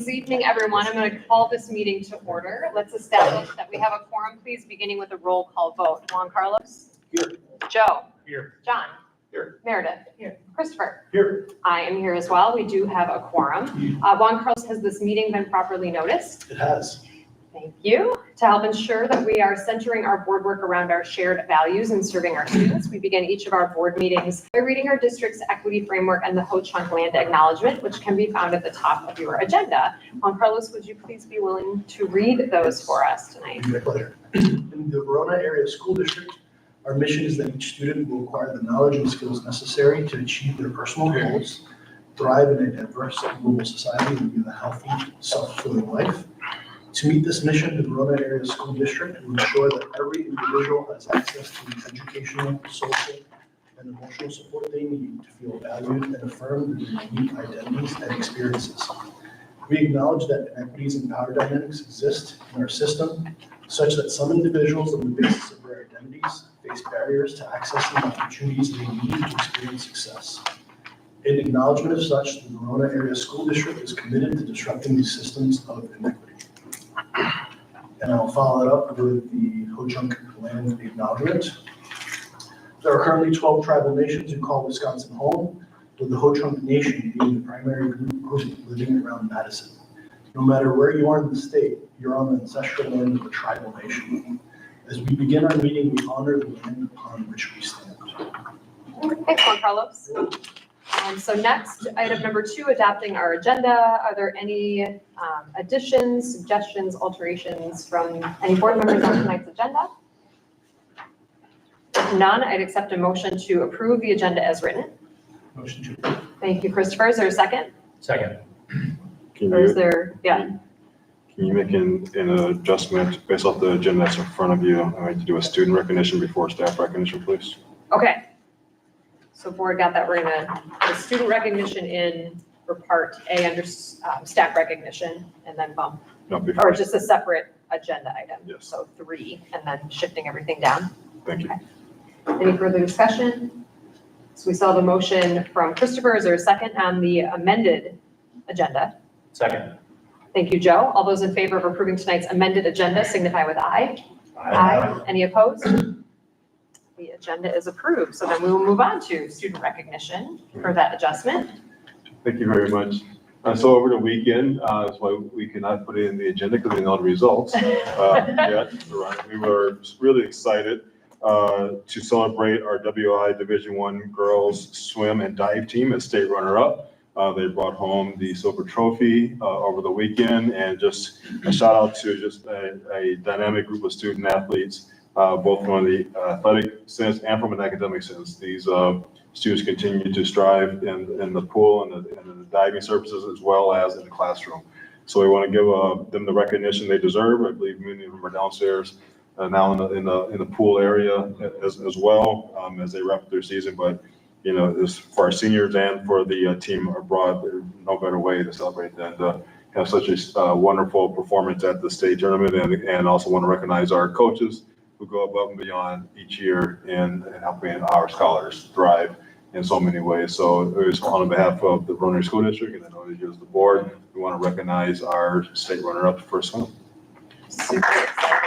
This evening, everyone, I'm going to call this meeting to order. Let's establish that we have a quorum, please, beginning with a roll call vote. Juan Carlos? Here. Joe? Here. John? Here. Meredith? Here. Christopher? Here. I am here as well. We do have a quorum. Juan Carlos, has this meeting been properly noticed? It has. Thank you. To help ensure that we are centering our board work around our shared values and serving our students, we begin each of our board meetings by reading our district's equity framework and the Ho-Chunk land acknowledgement, which can be found at the top of your agenda. Juan Carlos, would you please be willing to read those for us tonight? My pleasure. In the Verona Area School District, our mission is that each student will acquire the knowledge and skills necessary to achieve their personal goals, thrive in a diverse and global society, and live a healthy, self-fulfilling life. To meet this mission, the Verona Area School District will ensure that every individual has access to the educational, social, and emotional support they need to feel valued and affirmed in their unique identities and experiences. We acknowledge that inequities and power dynamics exist in our system, such that some individuals, on the basis of their identities, face barriers to accessing the opportunities they need to experience success. In acknowledgement of such, the Verona Area School District is committed to disrupting these systems of inequity. And I'll follow it up with the Ho-Chunk land acknowledgement. There are currently 12 tribal nations who call Wisconsin home, with the Ho-Chunk Nation being the primary group living around Madison. No matter where you are in the state, you're on the ancestral land of a tribal nation. As we begin our meeting, we honor the land upon which we stand. Thanks, Juan Carlos. So next, item number 2, adopting our agenda. Are there any additions, suggestions, alterations from any board members on tonight's agenda? If none, I'd accept a motion to approve the agenda as written. Motion to approve. Thank you, Christopher. Is there a second? Second. Or is there, Can you make an adjustment based off the agenda that's in front of you? I need to do a student recognition before staff recognition, please. Okay. So board got that. We're gonna, the student recognition in for part A under staff recognition and then bump, No, or before. just a separate agenda item. Yes. So 3 and then shifting everything down. Thank you. Any further discussion? So we saw the motion from Christopher. Is there a second on the amended agenda? Second. Thank you, Joe. All those in favor of approving tonight's amended agenda signify with aye. Aye. Any opposed? The agenda is approved. So then we will move on to student recognition for that adjustment. Thank you very much. So over the weekend, that's why we cannot put it in the agenda because we know the results yet. We were really excited to celebrate our WI Division I girls swim and dive team as state runner-up. They brought home the silver trophy over the weekend, and just a shout out to just a dynamic group of student athletes, both from the athletic sense and from an academic sense. These students continue to strive in the pool and the diving services as well as in the classroom. So we want to give them the recognition they deserve. I believe many of them are downstairs now in the pool area as well as they wrap up their season. But you know, this for our seniors and for the team abroad, there's no better way to celebrate than to have such a wonderful performance at the state tournament, and also want to recognize our coaches who go above and beyond each year in helping our scholars thrive in so many ways. So it was on behalf of the Verona School District, and I know that as the board, we want to recognize our state runner-up for swim. Super excited.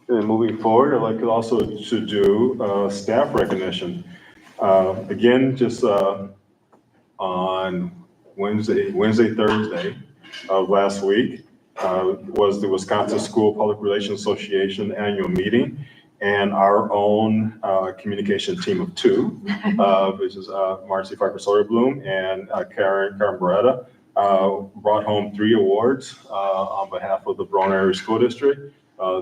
And moving forward, I'd like also to do staff recognition. Again, just on Wednesday, Thursday of last week was the Wisconsin School Public Relations Association annual meeting, and our own communication team of 2, which is Marcy Pfeiffer-Sawyer-Bloom and Karen Beretta, brought home 3 awards on behalf of the Verona Area School District.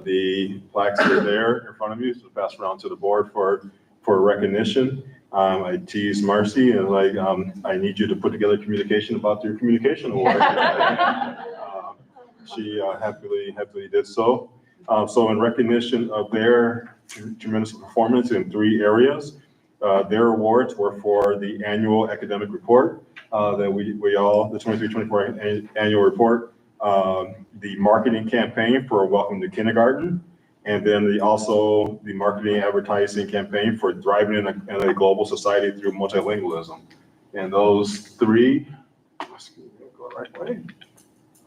The plaques are there in front of you, so pass around to the board for recognition. I teased Marcy and I need you to put together communication about your communication award. She happily did so. So in recognition of their tremendous performance in 3 areas, their awards were for the annual academic report that we all, the 23-24 annual report, the marketing campaign for Welcome to Kindergarten, And then also the marketing advertising campaign for thriving in a global society through multilingualism. And those three, let's go the right way,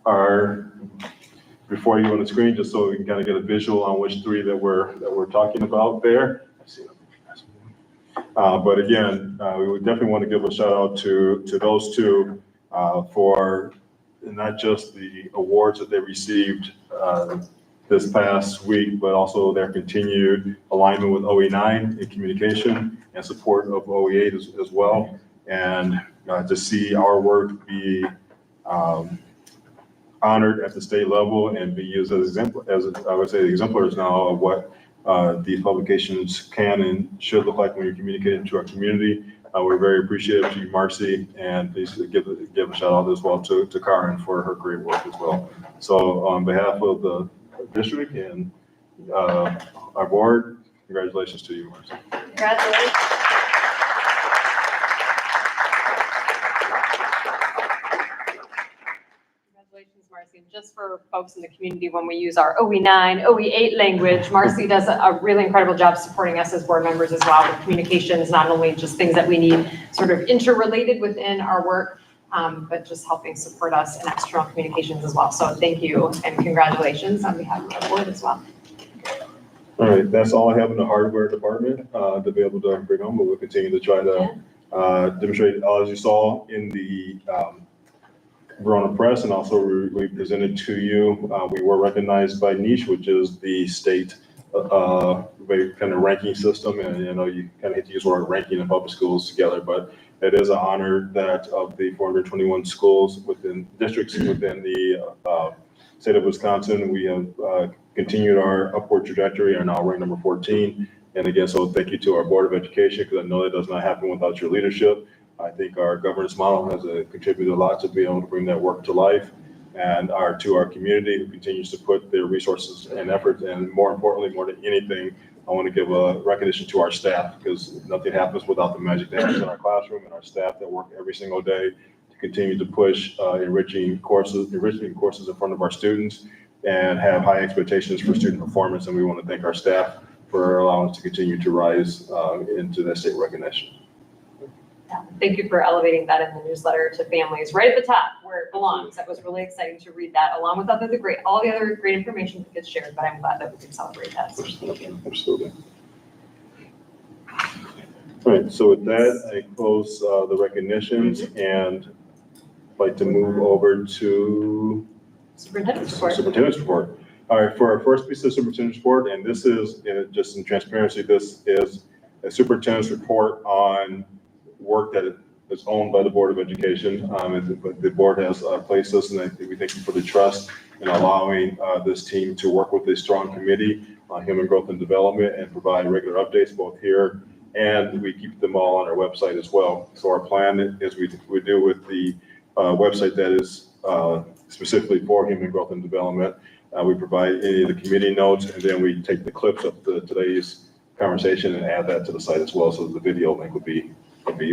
are before you on the screen, just so we can kind of get a visual on which three that we're talking about there. But again, we would definitely want to give a shout out to those two for not just the awards that they received this past week, but also their continued alignment with OE9 in communication and support of OE8 as well. And to see our work be honored at the state level and be used as I would say, exemplars now of what these publications can and should look like when you're communicating to our community. We're very appreciative to you, Marcy, and please give a shout out as well to Karen for her great work as well. So on behalf of the district and our board, congratulations to you, Marcy. Congratulations. Congratulations, Marcy. And just for folks in the community, when we use our OE9, OE8 language, Marcy does a really incredible job supporting us as board members as well with communications, not only just things that we need sort of interrelated within our work, but just helping support us in external communications as well. So thank you and congratulations on behalf of our board as well. All right, that's all I have in the hardware department to be able to bring home, but we'll continue to try to demonstrate, as you saw in the Verona Press, and also we presented to you. We were recognized by Niche, which is the state kind of ranking system, and you know you kind of hate to use the word ranking in public schools together, but it is an honor that of the 421 schools within districts within the state of Wisconsin, we have continued our upward trajectory and are now ranked number 14. And again, so thank you to our Board of Education, because I know that does not happen without your leadership. I think our governance model has contributed a lot to be able to bring that work to life, and to our community who continues to put their resources and effort, and more importantly, more than anything, I want to give a recognition to our staff, because nothing happens without the magic that happens in our classroom and our staff that work every single day to continue to push enriching courses in front of our students and have high expectations for student performance. And we want to thank our staff for allowing us to continue to rise into that state recognition. Thank you for elevating that in the newsletter to families right at the top where it belongs. That was really exciting to read that, along with all the other great information that gets shared, but I'm glad that we can celebrate that. Absolutely. All right, so with that, I close the recognitions and I'd like to move over to Superintendent's report. All right, for our first piece of superintendent's report, and this is just in transparency, this is a superintendent's report on work that is owned by the Board of Education. But the board has placed us, and we thank you for the trust in allowing this team to work with a strong committee on human growth and development and provide regular updates both here, and we keep them all on our website as well. So our plan is we do with the website that is specifically for human growth and development. We provide any of the committee notes, and then we take the clips of today's conversation and add that to the site as well, so the video link would be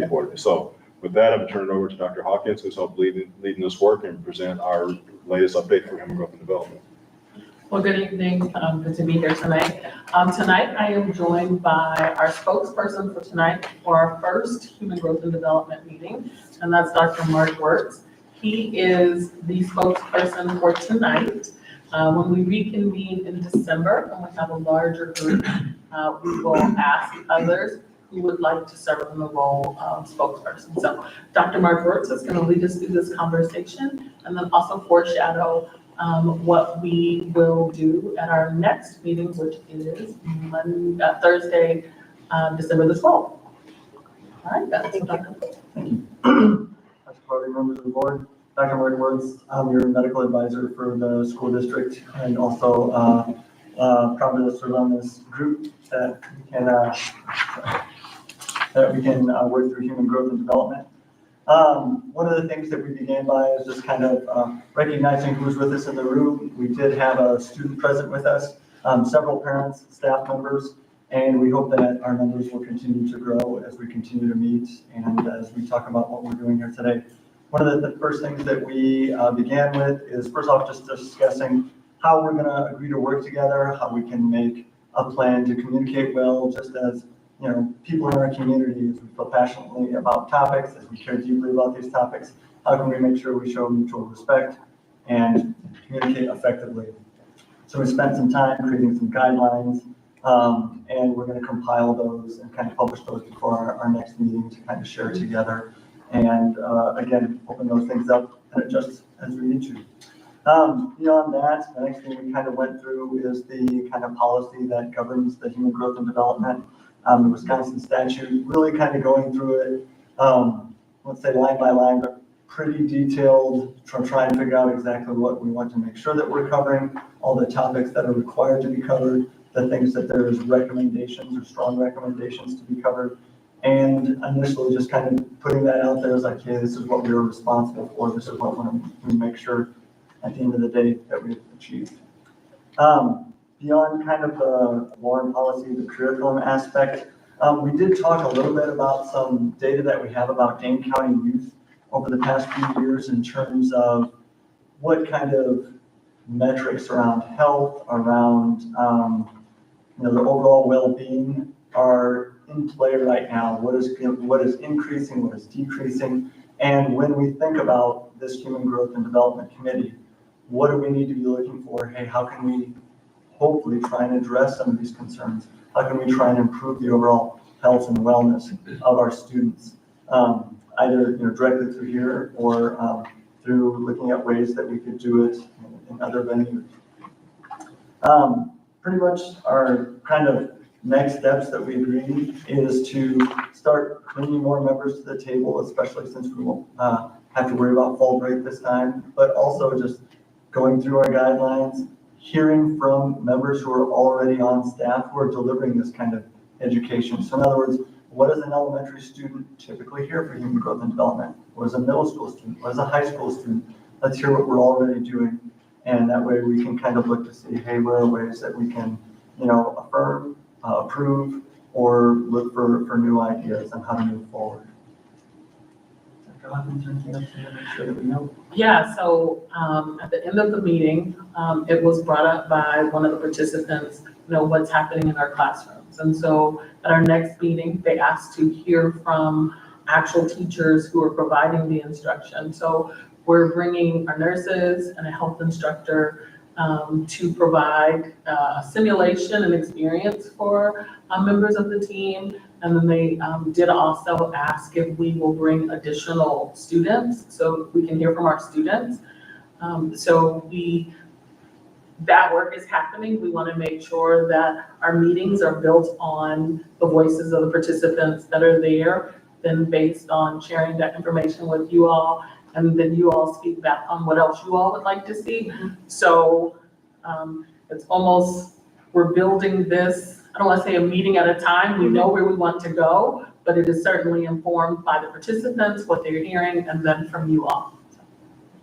important. So with that, I'm going to turn it over to Dr. Hawkins, who's helped leading this work and present our latest update for human growth and development. Well, good evening. Good to be here tonight. Tonight, I am joined by our spokesperson for tonight for our first human growth and development meeting, and that's Dr. Mark Wertz. He is the spokesperson for tonight. When we reconvene in December and we have a larger group, we will ask others who would like to serve in the role of spokesperson. So Dr. Mark Wertz is going to lead us through this conversation and then also foreshadow what we will do at our next meeting, which is Thursday, December the 12th. All right, that's what Dr. Thank you. Dr. Carter, members of the board, Dr. Mark Wertz, I'm your medical advisor for the school district, and also proud to serve on this group that we can work through human growth and development. One of the things that we began by is just kind of recognizing who's with us in the room. We did have a student present with us, several parents, staff members, and we hope that our numbers will continue to grow as we continue to meet and as we talk about what we're doing here today. One of the first things that we began with is, first off, just discussing how we're gonna agree to work together, how we can make a plan to communicate well, just as, you know, people in our community, as we feel passionately about topics, as we care deeply about these topics, how can we make sure we show mutual respect and communicate effectively? So we spent some time creating some guidelines, and we're gonna compile those and kind of publish those before our next meeting to kind of share together. And, again, open those things up and adjust as we need to. Beyond that, the next thing we kind of went through is the kind of policy that governs the human growth and development, the Wisconsin statute, really kind of going through it, let's say line by line, but pretty detailed, trying to figure out exactly what we want to make sure that we're covering, all the topics that are required to be covered, the things that there's recommendations or strong recommendations to be covered. And initially just kind of putting that out there as like, hey, this is what we are responsible for. This is what we make sure at the end of the day that we've achieved. Beyond kind of the Warren policy, the curriculum aspect, we did talk a little bit about some data that we have about Dane County youth over the past few years in terms of what kind of metrics around health, around their overall well-being are in play right now. What is increasing, what is decreasing, and when we think about this Human Growth and Development Committee, what do we need to be looking for? Hey, how can we hopefully try and address some of these concerns? How can we try and improve the overall health and wellness of our students? Either directly through here or through looking at ways that we could do it in other venues. Pretty much our kind of next steps that we agreed is to start bringing more members to the table, especially since we won't have to worry about fall break this time, but also just going through our guidelines, hearing from members who are already on staff who are delivering this kind of education. So in other words, what does an elementary student typically hear for human growth and development? What is a middle school student? What is a high school student? Let's hear what we're already doing. And that way we can kind of look to see, hey, where are ways that we can, affirm, approve, or look for new ideas on how to move forward. Yeah, so at the end of the meeting, it was brought up by one of the participants, what's happening in our classrooms. And so at our next meeting, they asked to hear from actual teachers who are providing the instruction. So we're bringing our nurses and a health instructor to provide a simulation and experience for members of the team. And then they did also ask if we will bring additional students so we can hear from our students. That work is happening. We want to make sure that our meetings are built on the voices of the participants that are there, then based on sharing that information with you all, and then you all speak back on what else you all would like to see. So it's almost, we're building this, I don't want to say a meeting at a time. We know where we want to go, but it is certainly informed by the participants, what they're hearing, and then from you all.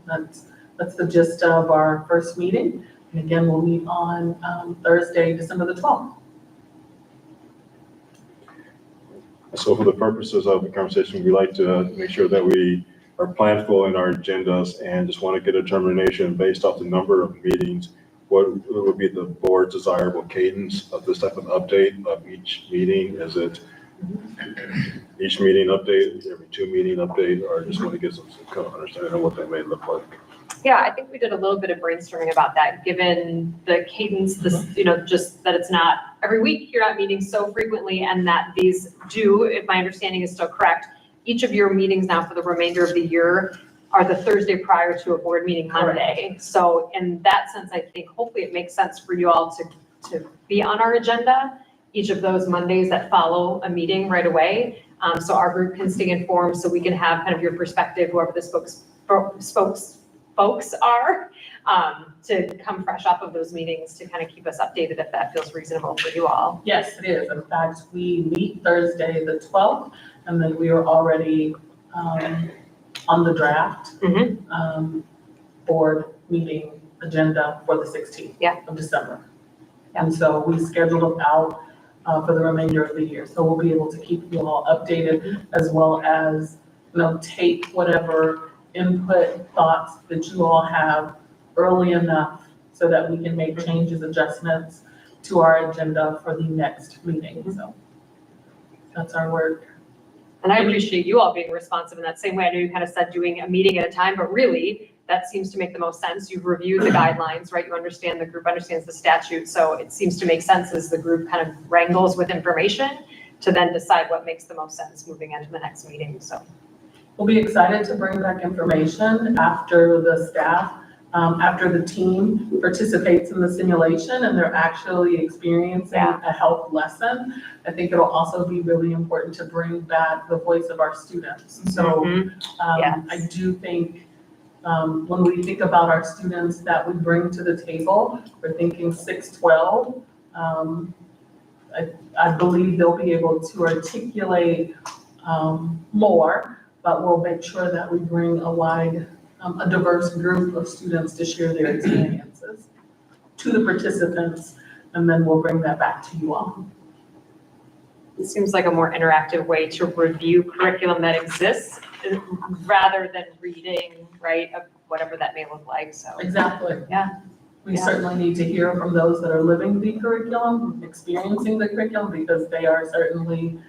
That's the gist of our first meeting. And again, we'll meet on Thursday, December the 12th. So for the purposes of the conversation, we like to make sure that we are planful in our agendas and just want to get a determination based off the number of meetings. What would be the board's desirable cadence of this type of update of each meeting? Is it each meeting update, every 2 meeting update, or just want to get some kind of understanding of what that may look like? Yeah, I think we did a little bit of brainstorming about that, given the cadence, just that it's not every week, you're not meeting so frequently, and that these do, if my understanding is still correct, each of your meetings now for the remainder of the year are the Thursday prior to a board meeting Monday. Correct. So in that sense, I think hopefully it makes sense for you all to be on our agenda each of those Mondays that follow a meeting right away. So our group can stay informed, so we can have kind of your perspective, whoever the folks are, to come fresh off of those meetings to kind of keep us updated if that feels reasonable for you all. Yes, it is. In fact, we meet Thursday the 12th, and then we are already on the draft board meeting agenda for the 16th of December. And so we scheduled out for the remainder of the year. So we'll be able to keep you all updated, as well as, take whatever input, thoughts that you all have early enough so that we can make changes, adjustments to our agenda for the next meeting. So that's our work. And I appreciate you all being responsive in that same way. I know you kind of said doing a meeting at a time, but really that seems to make the most sense. You've reviewed the guidelines, right? You understand, the group understands the statute. So it seems to make sense as the group kind of wrangles with information to then decide what makes the most sense moving into the next meeting. So We'll be excited to bring back information after the staff, after the team participates in the simulation and they're actually experiencing a health lesson. I think it'll also be really important to bring back the voice of our students. So I do think when we think about our students that we bring to the table, we're thinking 6-12. I believe they'll be able to articulate more, but we'll make sure that we bring a diverse group of students to share their experiences to the participants, and then we'll bring that back to you all. it seems like a more interactive way to review curriculum that exists rather than reading, right, of whatever that may look like. So Exactly. Yeah. We certainly need to hear from those that are living the curriculum, experiencing the curriculum, because they are certainly,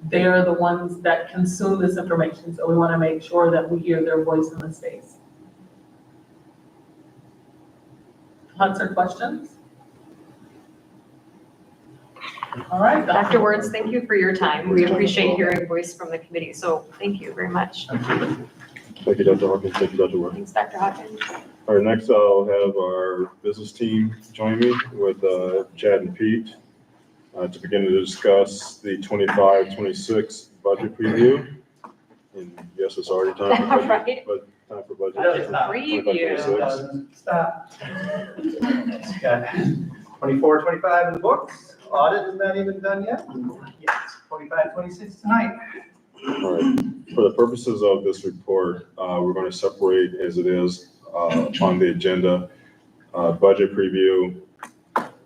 they are the ones that consume this information. So we want to make sure that we hear their voice in the space. Thoughts or questions? All right. Dr. Wertz, thank you for your time. We appreciate hearing a voice from the committee. So thank you very much. Thank you, Dr. Hawkins. Thank you, Dr. Wertz. Thanks, Dr. Hawkins. All right, next I'll have our business team join me with Chad and Pete to begin to discuss the 25-26 budget preview. And yes, it's already time for budget, Right. but time for budget. Budget preview. 25-26. Stop. Got 24, 25 in the books. Audit is not even done yet. Yes, 25, 26 tonight. All right, for the purposes of this report, we're going to separate as it is on the agenda, budget preview,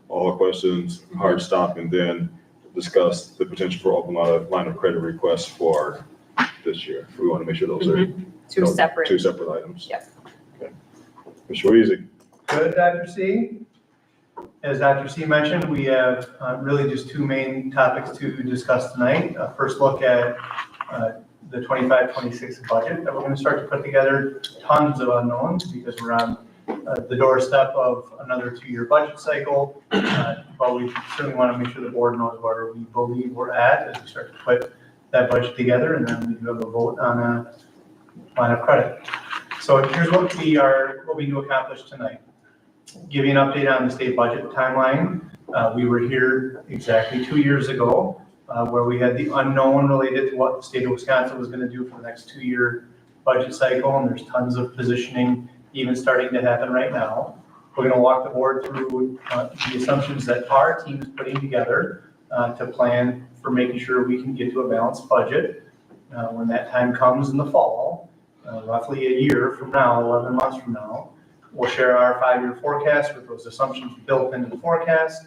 all the questions, hard stop, and then discuss the potential for open line of credit requests for this year. We want to make sure those are Two separate. two separate items. Yep. Okay. Mr. Weezy. Good, Dr. C. As Dr. C mentioned, we have really just two main topics to discuss tonight. First look at the 25-26 budget that we're going to start to put together. Tons of unknowns because we're on the doorstep of another 2-year budget cycle. But we certainly want to make sure the board knows where we believe we're at as we start to put that budget together, and then we do have a vote on a line of credit. So here's what we do accomplish tonight. Give you an update on the state budget timeline. We were here exactly 2 years ago where we had the unknown related to what the state of Wisconsin was going to do for the next 2-year budget cycle, and there's tons of positioning even starting to happen right now. We're going to walk the board through the assumptions that our team is putting together to plan for making sure we can get to a balanced budget when that time comes in the fall, roughly a year from now, 11 months from now. We'll share our 5-year forecast with those assumptions built into the forecast.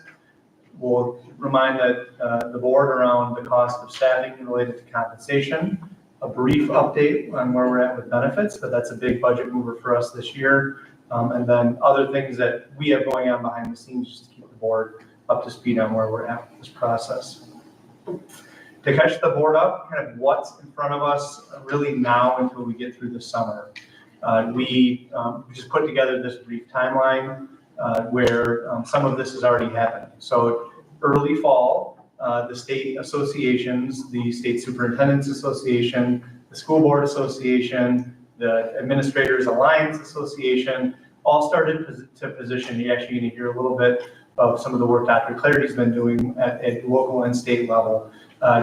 We'll remind the board around the cost of staffing related to compensation, a brief update on where we're at with benefits, but that's a big budget mover for us this year. And then other things that we have going on behind the scenes just to keep the board up to speed on where we're at with this process. To catch the board up, kind of what's in front of us really now until we get through the summer. We just put together this brief timeline where some of this has already happened. So early fall, the state associations, the State Superintendent's Association, the School Board Association, the Administrators Alliance Association, all started to position. You're actually going to hear a little bit of some of the work Dr. Clarity's been doing at local and state level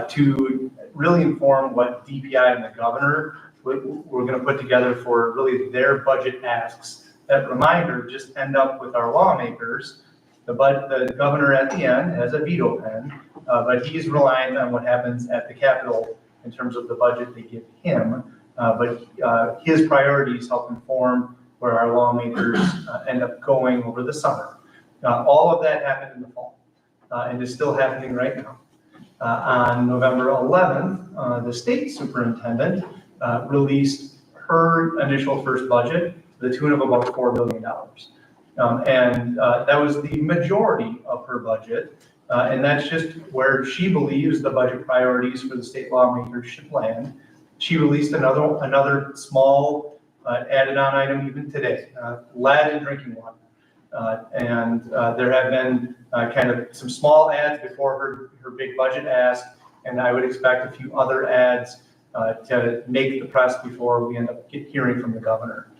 to really inform what DPI and the governor we're going to put together for really their budget asks. That reminder, just end up with our lawmakers. The governor at the end has a veto pen, but he's reliant on what happens at the Capitol in terms of the budget they give him. But his priorities help inform where our lawmakers end up going over the summer. All of that happened in the fall and is still happening right now. On November 11th, the state superintendent released her initial first budget to the tune of about $4 billion. That was the majority of her budget. And that's just where she believes the budget priorities for the state lawmakers should land. She released another small added on item even today, lead in drinking water. There have been kind of some small ads before her big budget ask, and I would expect a few other ads to make the press before we end up hearing from the governor.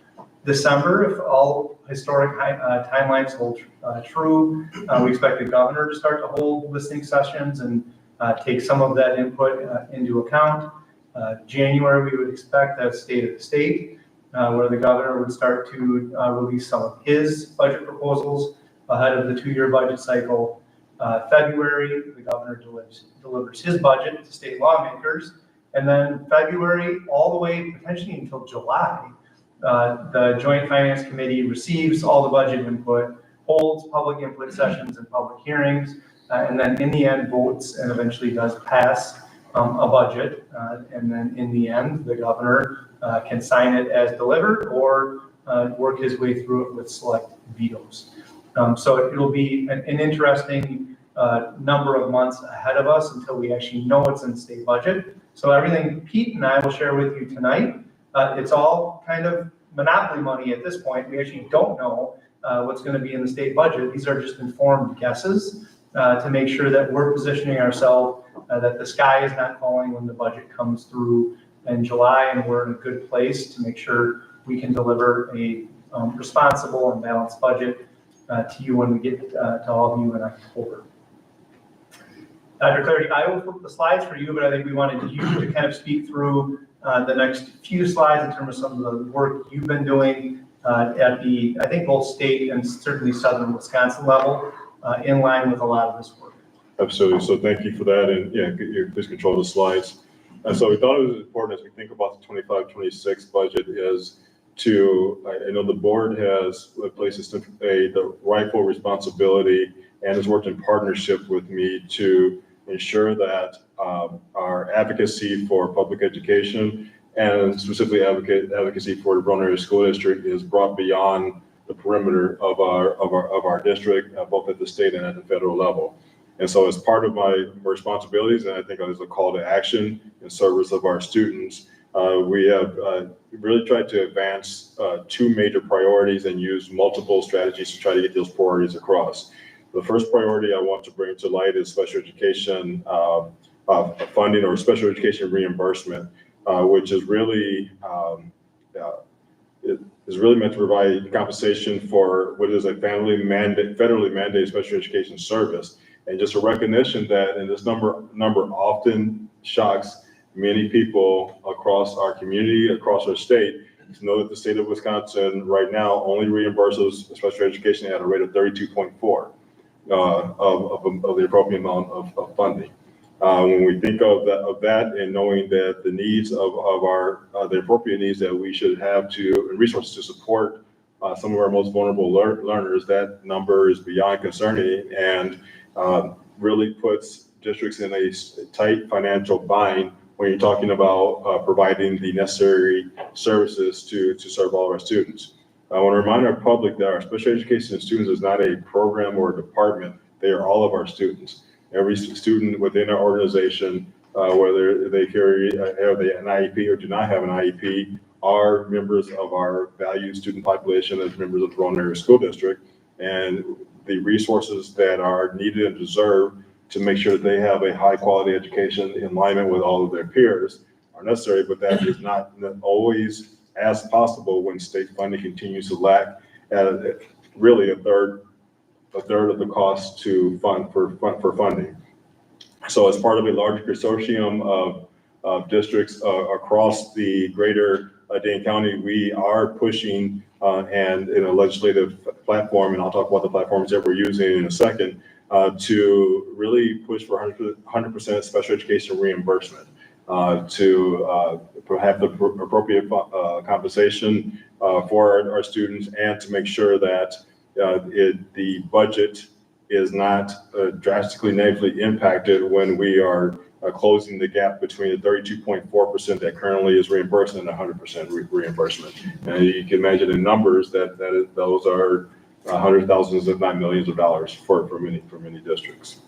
December, if all historic timelines hold true, we expect the governor to start to hold listening sessions and take some of that input into account. January, we would expect a state of the state, where the governor would start to release some of his budget proposals ahead of the 2-year budget cycle. February, the governor delivers his budget to state lawmakers. And then February, all the way potentially until July, the Joint Finance Committee receives all the budget input, holds public input sessions and public hearings, and then in the end votes and eventually does pass a budget. And then in the end, the governor can sign it as delivered or work his way through it with select vetoes. So it'll be an interesting number of months ahead of us until we actually know what's in the state budget. So everything Pete and I will share with you tonight, it's all kind of monopoly money at this point. We actually don't know what's going to be in the state budget. These are just informed guesses to make sure that we're positioning ourselves, that the sky is not falling when the budget comes through in July, and we're in a good place to make sure we can deliver a responsible and balanced budget to you when we get to all of you in October. Dr. Clarity, I will flip the slides for you, but I think we wanted you to kind of speak through the next few slides in terms of some of the work you've been doing at the, I think, both state and certainly southern Wisconsin level, in line with a lot of this work. Absolutely. So thank you for that. And yeah, please control the slides. And so we thought it was important as we think about the 25-26 budget is to, I know the board has placed the rightful responsibility and has worked in partnership with me to ensure that our advocacy for public education and specifically advocacy for the Verona Area School District is brought beyond the perimeter of our district, both at the state and at the federal level. And so as part of my responsibilities, and I think as a call to action in service of our students, we have really tried to advance 2 major priorities and use multiple strategies to try to get those priorities across. The first priority I want to bring to light is special education funding or special education reimbursement, which is really meant to provide compensation for what is a federally mandated special education service. And just a recognition that, and this number often shocks many people across our community, across our state, to know that the state of Wisconsin right now only reimburses special education at a rate of 32.4 of the appropriate amount of funding. When we think of that and knowing that the needs of our, the appropriate needs that we should have and resources to support some of our most vulnerable learners, that number is beyond concerning and really puts districts in a tight financial bind when you're talking about providing the necessary services to serve all of our students. I want to remind our public that our special education students is not a program or a department. They are all of our students. Every student within our organization, whether they have an IEP or do not have an IEP, are members of our valued student population as members of the Verona Area School District. And the resources that are needed and deserved to make sure that they have a high quality education in alignment with all of their peers are necessary, but that is not always as possible when state funding continues to lack at really a third of the cost for funding. So as part of a larger consortium of districts across the greater Dane County, we are pushing and in a legislative platform, and I'll talk about the platforms that we're using in a second, to really push for 100% special education reimbursement, to have the appropriate compensation for our students and to make sure that the budget is not drastically negatively impacted when we are closing the gap between the 32.4% that currently is reimbursed and 100% reimbursement. And you can imagine in numbers those are hundreds of thousands, if not millions of dollars for many districts.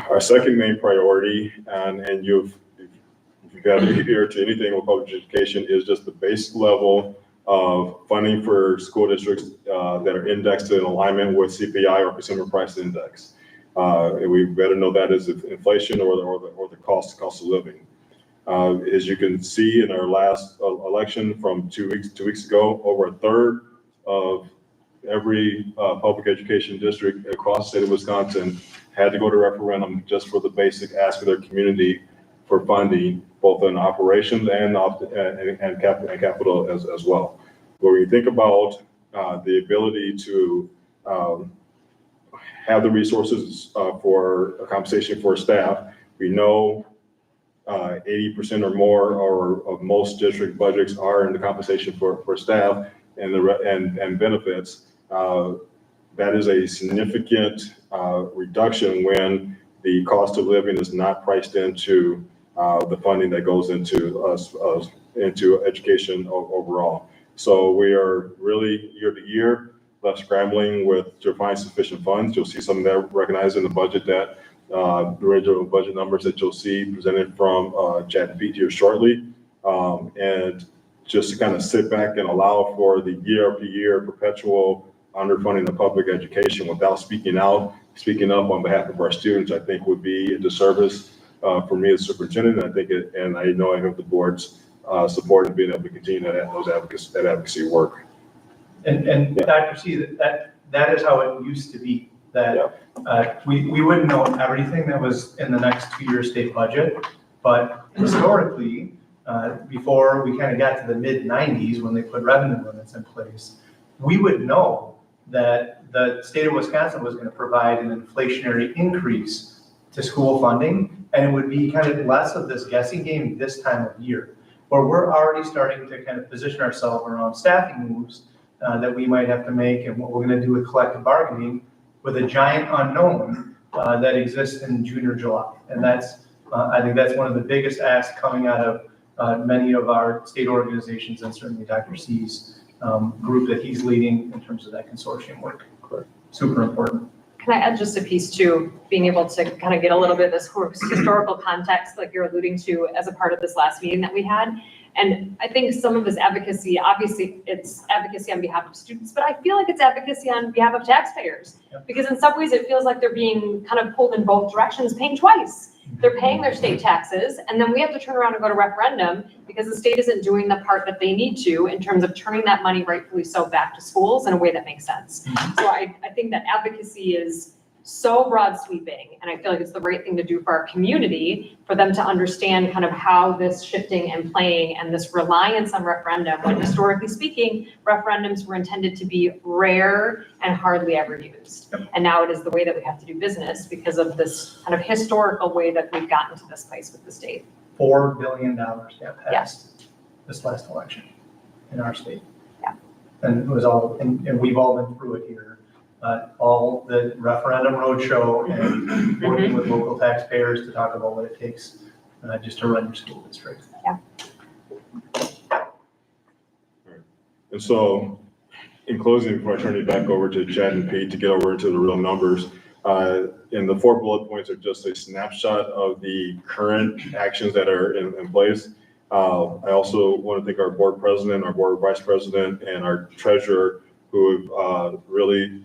Our second main priority, and if you've got to adhere to anything with public education, is just the basic level of funding for school districts that are indexed to an alignment with CPI or Consumer Price Index. And we better know that as inflation or the cost of living. As you can see in our last election from two weeks ago, over a third of every public education district across the state of Wisconsin had to go to referendum just for the basic ask of their community for funding, both in operations and capital as well. When we think about the ability to have the resources for a compensation for staff, we know 80% or more of most district budgets are in the compensation for staff and benefits. That is a significant reduction when the cost of living is not priced into the funding that goes into education overall. So we are really year to year left scrambling to find sufficient funds. You'll see some of that recognized in the budget the original budget numbers that you'll see presented from Chad and Pete here shortly. And just to kind of sit back and allow for the year after year perpetual underfunding of public education without speaking up on behalf of our students, I think would be a disservice for me as superintendent. And I know I have the board's support in being able to continue that advocacy work. And Dr. C, that is how it used to be, that we wouldn't know everything that was in the next 2-year state budget, but historically, before we kind of got to the mid-90s when they put revenue limits in place, we would know that the state of Wisconsin was going to provide an inflationary increase to school funding, and it would be kind of less of this guessing game this time of year, where we're already starting to kind of position ourselves around staffing moves that we might have to make and what we're going to do with collective bargaining with a giant unknown that exists in June or July. And I think that's one of the biggest asks coming out of many of our state organizations, and certainly Dr. C's group that he's leading in terms of that consortium work. Correct. Super important. Can I add just a piece to being able to kind of get a little bit of this historical context, like you're alluding to, as a part of this last meeting that we had? And I think some of this advocacy, obviously it's advocacy on behalf of students, but I feel like it's advocacy on behalf of taxpayers. Yep. Because in some ways it feels like they're being kind of pulled in both directions, paying twice. They're paying their state taxes, and then we have to turn around and go to referendum because the state isn't doing the part that they need to in terms of turning that money rightfully so back to schools in a way that makes sense. So I think that advocacy is so broad sweeping, and I feel like it's the right thing to do for our community, for them to understand kind of how this shifting and playing and this reliance on referendum, when historically speaking, referendums were intended to be rare and hardly ever used. And now it is the way that we have to do business because of this kind of historical way that we've gotten to this place with the state. $4 billion got passed this last election in our state. Yeah. And it was all, and we've all been through it here. All the referendum roadshow and working with local taxpayers to talk about what it takes just to run your school district. Yeah. And so, in closing, before I turn it back over to Chad and Pete to get over into the real numbers, and the 4 bullet points are just a snapshot of the current actions that are in place. I also want to thank our board president, our board vice president, and our treasurer, who have really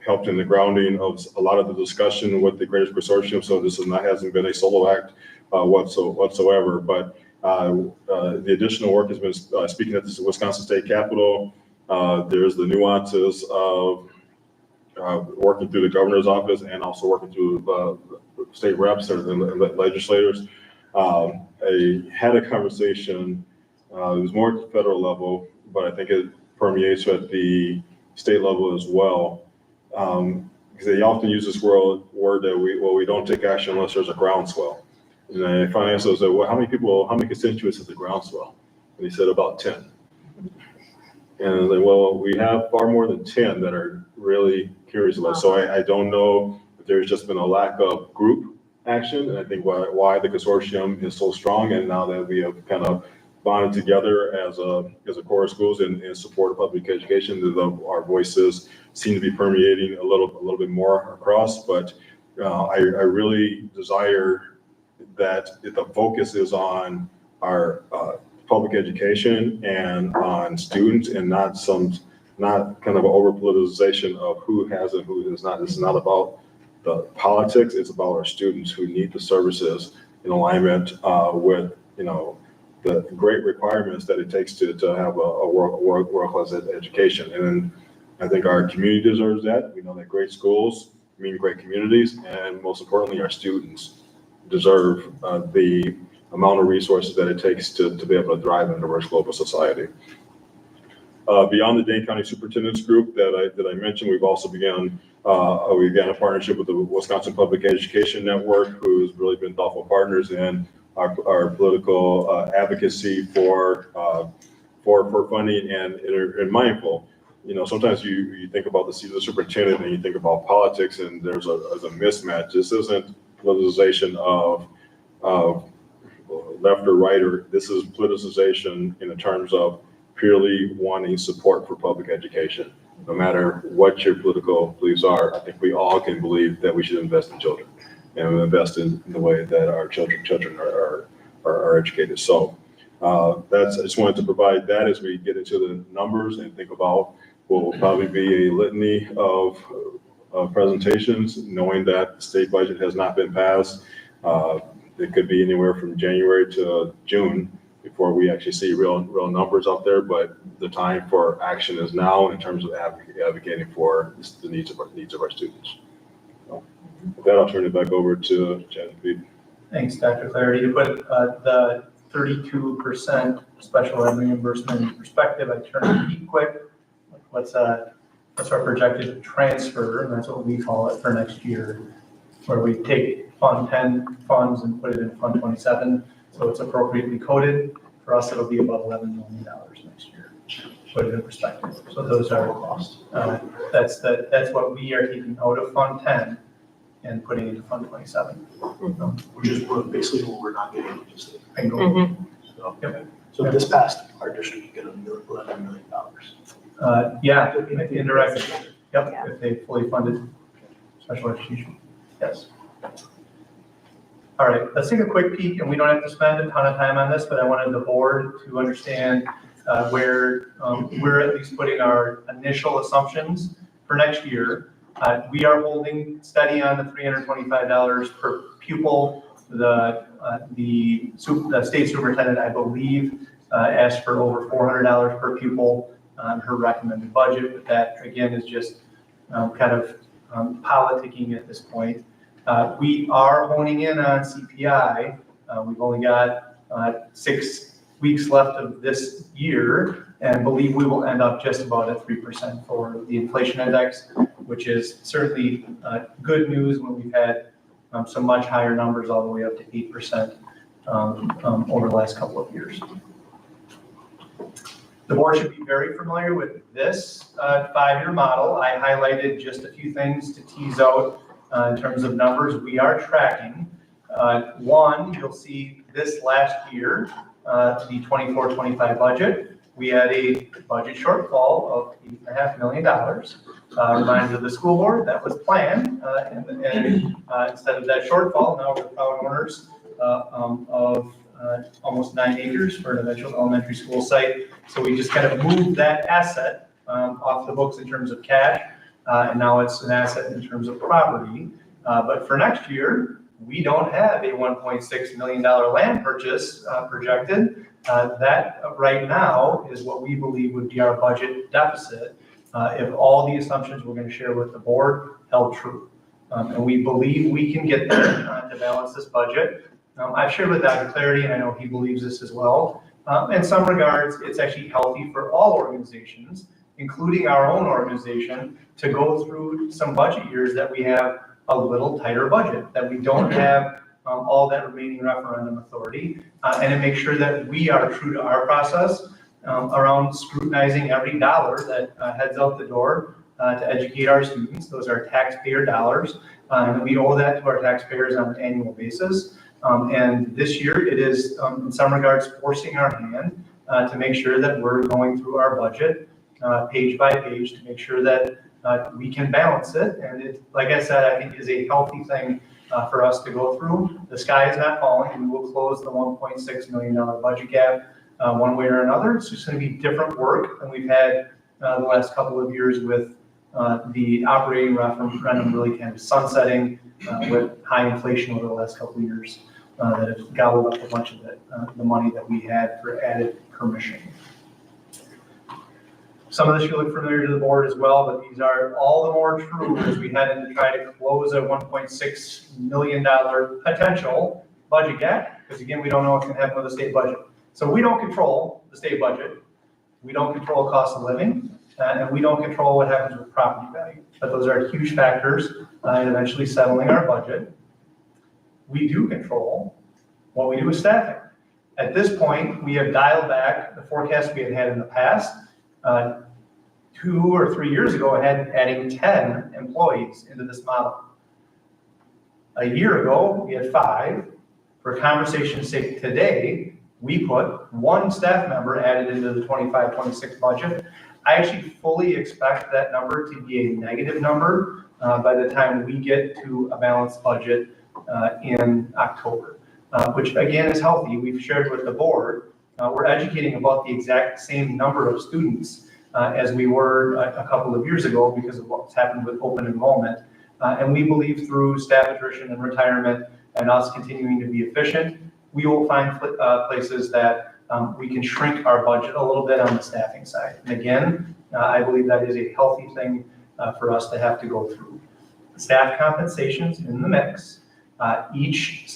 helped in the grounding of a lot of the discussion with the Greatest Consortium. So this hasn't been a solo act whatsoever, but the additional work has been speaking at the Wisconsin State Capitol. There's the nuances of working through the governor's office and also working through state reps or the legislators. I had a conversation, it was more at the federal level, but I think it permeates at the state level as well. Because they often use this word that we don't take action unless there's a groundswell. And I finally asked, I said, well, how many constituents is the groundswell? And he said about 10. And I was like, well, we have far more than 10 that are really curious about it. So I don't know if there's just been a lack of group action. And I think why the consortium is so strong. And now that we have kind of bonded together as a core of schools in support of public education, our voices seem to be permeating a little bit more across. But I really desire that the focus is on our public education and on students, and not kind of an over politicization of who has and who is not. It's not about the politics. It's about our students who need the services in alignment with the great requirements that it takes to have a world-class education. And I think our community deserves that. We know that great schools mean great communities, and most importantly, our students deserve the amount of resources that it takes to be able to thrive in a diverse global society. Beyond the Dane County Superintendent's Group that I mentioned, we've also began a partnership with the Wisconsin Public Education Network, who's really been thoughtful partners in our political advocacy for funding and mindful. Sometimes you think about the seat of the superintendent and you think about politics, and there's a mismatch. This isn't politicization of left or right, or this is politicization in the terms of purely wanting support for public education. No matter what your political beliefs are, I think we all can believe that we should invest in children and invest in the way that our children are educated. So I just wanted to provide that as we get into the numbers and think about what will probably be a litany of presentations, knowing that the state budget has not been passed. It could be anywhere from January to June before we actually see real numbers out there, but the time for action is now in terms of advocating for the needs of our students. So with that, I'll turn it back over to Chad. Thanks, Dr. Clarity. To put the 32% special ed reimbursement in perspective, I turned to quick. What's our projected transfer, and that's what we call it for next year, where we take Fund 10 funds and put it in Fund 27, so it's appropriately coded. For us, it'll be about $11 million next year. Put it in perspective. So those are costs. That's what we are taking out of Fund 10 and putting into Fund 27. Which is basically what we're not getting. Mhm. So this past, our district get $11 million. Yeah, indirectly. Yep, if they fully funded special education. Yes. All right, let's take a quick peek, and we don't have to spend a ton of time on this, but I wanted the board to understand where we're at least putting our initial assumptions for next year. We are holding steady on the $325 per pupil. The state superintendent, I believe, asked for over $400 per pupil on her recommended budget, but that again is just kind of politicking at this point. We are honing in on CPI. We've only got 6 weeks left of this year, and believe we will end up just about at 3% for the inflation index, which is certainly good news when we've had some much higher numbers all the way up to 8% over the last couple of years. The board should be very familiar with this 5-year model. I highlighted just a few things to tease out in terms of numbers we are tracking. One, you'll see this last year, the 24-25 budget, we had a budget shortfall of $8.5 million. Reminder of the school board, that was planned, and instead of that shortfall, now we're proud owners of almost 9 acres for an eventual elementary school site. So we just kind of moved that asset off the books in terms of cash, and now it's an asset in terms of property. But for next year, we don't have a $1.6 million land purchase projected. That right now is what we believe would be our budget deficit if all the assumptions we're going to share with the board held true. And we believe we can get there to balance this budget. I've shared with Dr. Clarity, and I know he believes this as well. In some regards, it's actually healthy for all organizations, including our own organization, to go through some budget years that we have a little tighter budget, that we don't have all that remaining referendum authority, and to make sure that we are true to our process around scrutinizing every dollar that heads out the door to educate our students. Those are taxpayer dollars, and we owe that to our taxpayers on an annual basis. And this year, it is in some regards forcing our hand to make sure that we're going through our budget page by page to make sure that we can balance it. And it, like I said, I think is a healthy thing for us to go through. The sky is not falling. We will close the $1.6 million budget gap one way or another. It's just going to be different work than we've had the last couple of years with the operating referendum really kind of sunsetting with high inflation over the last couple of years that have gobbled up a bunch of it, the money that we had for added permission. Some of this should look familiar to the board as well, but these are all the more true as we head in to try to close a $1.6 million potential budget gap, because again, we don't know what's going to happen with the state budget. So we don't control the state budget. We don't control cost of living, and we don't control what happens with property value. But those are huge factors in eventually settling our budget. We do control what we do with staffing. At this point, we have dialed back the forecast we had had in the past. 2 or 3 years ago, I had adding 10 employees into this model. A year ago, we had 5. For conversation's sake today, we put 1 staff member added into the 25-26 budget. I actually fully expect that number to be a negative number by the time we get to a balanced budget in October, which again is healthy. We've shared with the board. We're educating about the exact same number of students as we were a couple of years ago because of what's happened with open enrollment. And we believe through staff attrition and retirement and us continuing to be efficient, we will find places that we can shrink our budget a little bit on the staffing side. And again, I believe that is a healthy thing for us to have to go through. Staff compensations in the mix. Each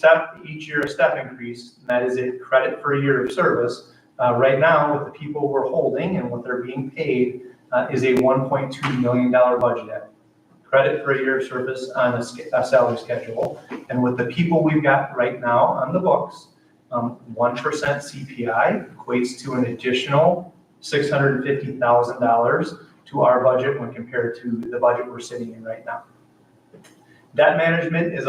year a step increase, and that is a credit for a year of service. Right now, with the people we're holding and what they're being paid, is a $1.2 million budget add. Credit for a year of service on a salary schedule. And with the people we've got right now on the books, 1% CPI equates to an additional $650,000 to our budget when compared to the budget we're sitting in right now. Debt management is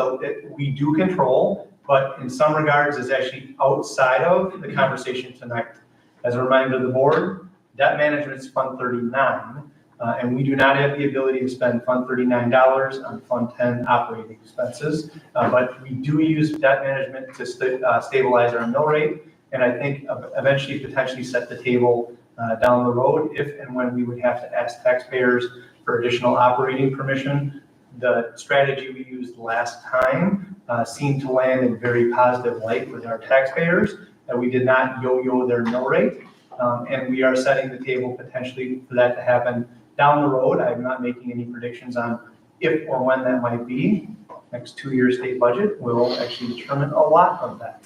we do control, but in some regards is actually outside of the conversation tonight. As a reminder to the board, debt management is Fund 39, and we do not have the ability to spend Fund $39 on Fund 10 operating expenses, but we do use debt management to stabilize our mill rate, and I think eventually potentially set the table down the road if and when we would have to ask taxpayers for additional operating permission. The strategy we used last time seemed to land in very positive light with our taxpayers, that we did not yo-yo their mill rate, and we are setting the table potentially for that to happen down the road. I'm not making any predictions on if or when that might be. Next 2-year state budget will actually determine a lot of that.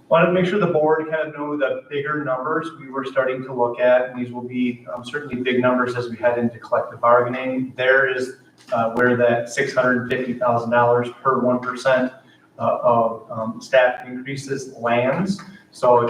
Wanted to make sure the board kind of knew the bigger numbers we were starting to look at, and these will be certainly big numbers as we head into collective bargaining. There is where that $650,000 per 1% of staff increases lands. So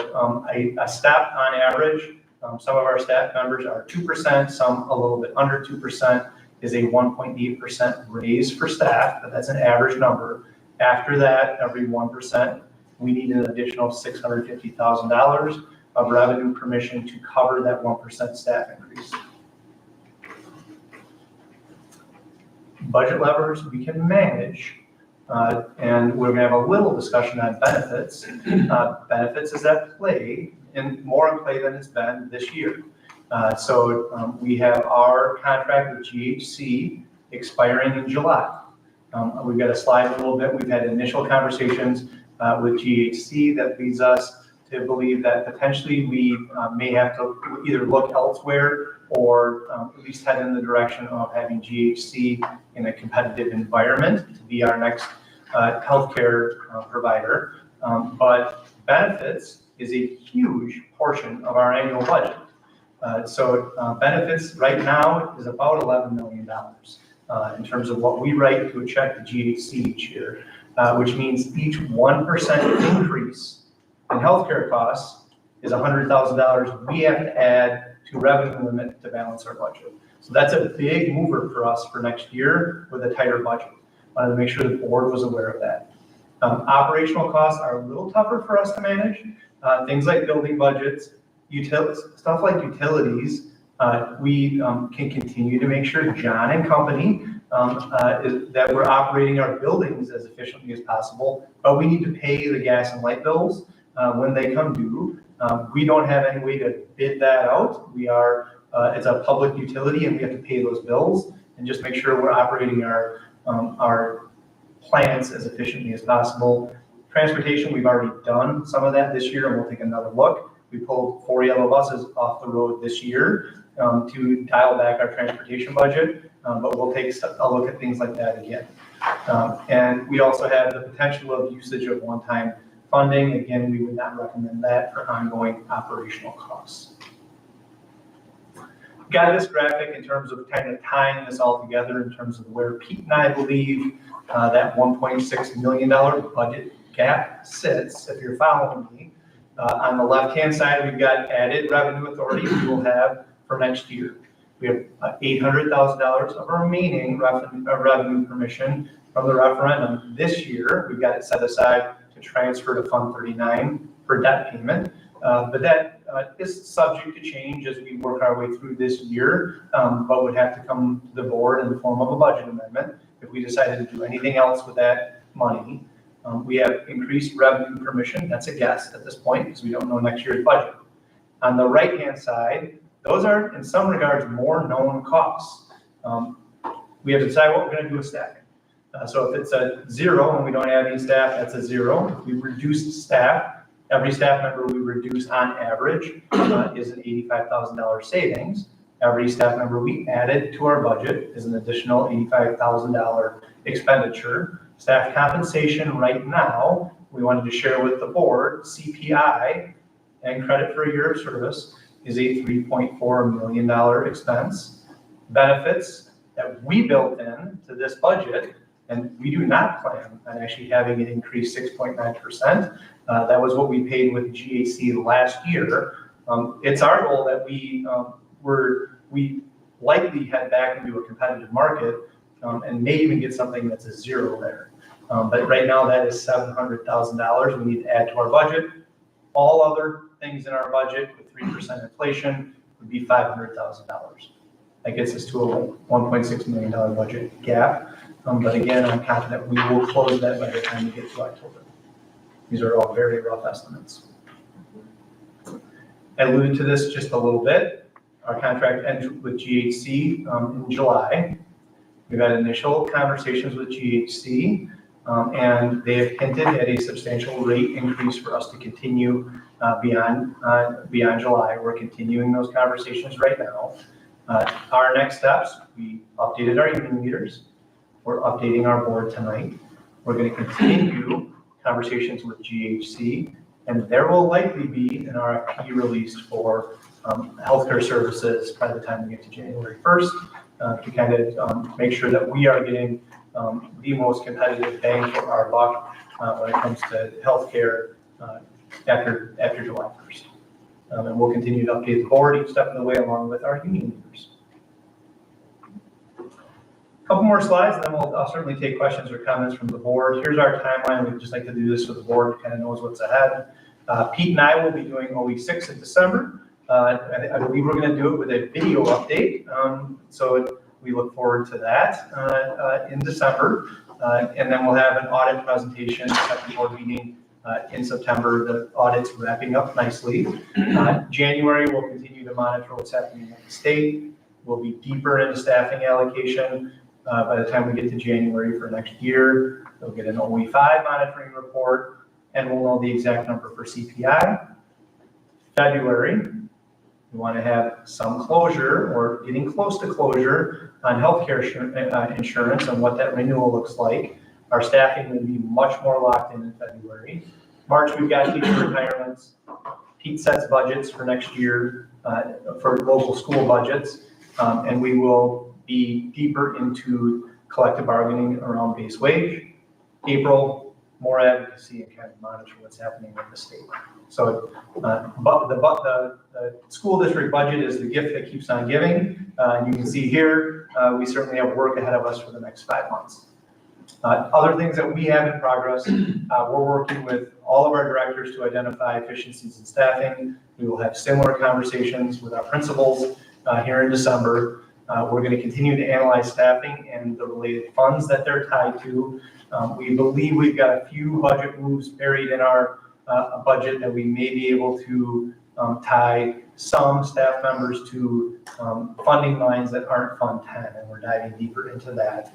a step on average, some of our staff members are 2%, some a little bit under 2%, is a 1.8% raise for staff, but that's an average number. After that, every 1%, we need an additional $650,000 of revenue permission to cover that 1% staff increase. Budget levers we can manage, and we're going to have a little discussion on benefits. Benefits is at play, and more in play than it's been this year. So we have our contract with GHC expiring in July. We've got to slide a little bit. We've had initial conversations with GHC that leads us to believe that potentially we may have to either look elsewhere or at least head in the direction of having GHC in a competitive environment to be our next healthcare provider. But benefits is a huge portion of our annual budget. So benefits right now is about $11 million in terms of what we write to a check to GHC each year. Which means each 1% increase in healthcare costs is $100,000 we have to add to revenue limit to balance our budget. So that's a big mover for us for next year with a tighter budget. Wanted to make sure the board was aware of that. Operational costs are a little tougher for us to manage. Things like building budgets, stuff like utilities. We can continue to make sure John and company that we're operating our buildings as efficiently as possible, but we need to pay the gas and light bills when they come due. We don't have any way to bid that out. It's a public utility and we have to pay those bills and just make sure we're operating our plants as efficiently as possible. Transportation, we've already done some of that this year and we'll take another look. We pulled 4 yellow buses off the road this year to dial back our transportation budget, but we'll take a look at things like that again. And we also have the potential of usage of one-time funding. Again, we would not recommend that for ongoing operational costs. Got this graphic in terms of kind of tying this all together in terms of where Pete and I believe that $1.6 million budget gap sits, if you're following me. On the left-hand side, we've got added revenue authority we will have for next year. We have $800,000 of remaining revenue permission from the referendum this year. We've got it set aside to transfer to Fund 39 for debt payment. But that is subject to change as we work our way through this year, but would have to come to the board in the form of a budget amendment if we decided to do anything else with that money. We have increased revenue permission. That's a guess at this point because we don't know next year's budget. On the right-hand side, those are in some regards more known costs. We have to decide what we're going to do with staffing. So if it's a 0 and we don't have any staff, that's a 0. If we reduce staff, every staff member we reduce on average is an $85,000 savings. Every staff member we added to our budget is an additional $85,000 expenditure. Staff compensation right now, we wanted to share with the board, CPI and credit for a year of service is a $3.4 million expense. Benefits that we built in to this budget, and we do not plan on actually having it increase 6.9%. That was what we paid with GAC last year. It's our goal that we likely head back into a competitive market and may even get something that's a 0 there. But right now that is $700,000 we need to add to our budget. All other things in our budget with 3% inflation would be $500,000. That gets us to a $1.6 million budget gap. But again, I'm confident we will close that by the time we get to October. These are all very rough estimates. I alluded to this just a little bit. Our contract ended with GHC in July. We've had initial conversations with GHC, and they have hinted at a substantial rate increase for us to continue beyond July. We're continuing those conversations right now. Our next steps, we updated our union leaders. We're updating our board tonight. We're going to continue conversations with GHC, and there will likely be an RFP released for healthcare services by the time we get to January 1st to kind of make sure that we are getting the most competitive bang for our buck when it comes to healthcare after July 1st. And we'll continue to update the board each step of the way along with our union leaders. A couple more slides, and then I'll certainly take questions or comments from the board. Here's our timeline. We'd just like to do this so the board kind of knows what's ahead. Pete and I will be doing OE6 in December. I believe we're going to do it with a video update. So we look forward to that in December. And then we'll have an audit presentation at the board meeting in September. The audit's wrapping up nicely. January, we'll continue to monitor what's happening at the state. We'll be deeper into staffing allocation. By the time we get to January for next year, we'll get an OE5 monitoring report, and we'll know the exact number for CPI. February, we want to have some closure or getting close to closure on healthcare insurance and what that renewal looks like. Our staffing will be much more locked in February. March, we've got teacher retirements. Pete sets budgets for next year for local school budgets, and we will be deeper into collective bargaining around base wage. April, more advocacy and kind of monitor what's happening with the state. So, but the school district budget is the gift that keeps on giving. You can see here, we certainly have work ahead of us for the next 5 months. Other things that we have in progress, we're working with all of our directors to identify efficiencies in staffing. We will have similar conversations with our principals here in December. We're going to continue to analyze staffing and the related funds that they're tied to. We believe we've got a few budget moves buried in our budget that we may be able to tie some staff members to funding lines that aren't Fund 10, and we're diving deeper into that.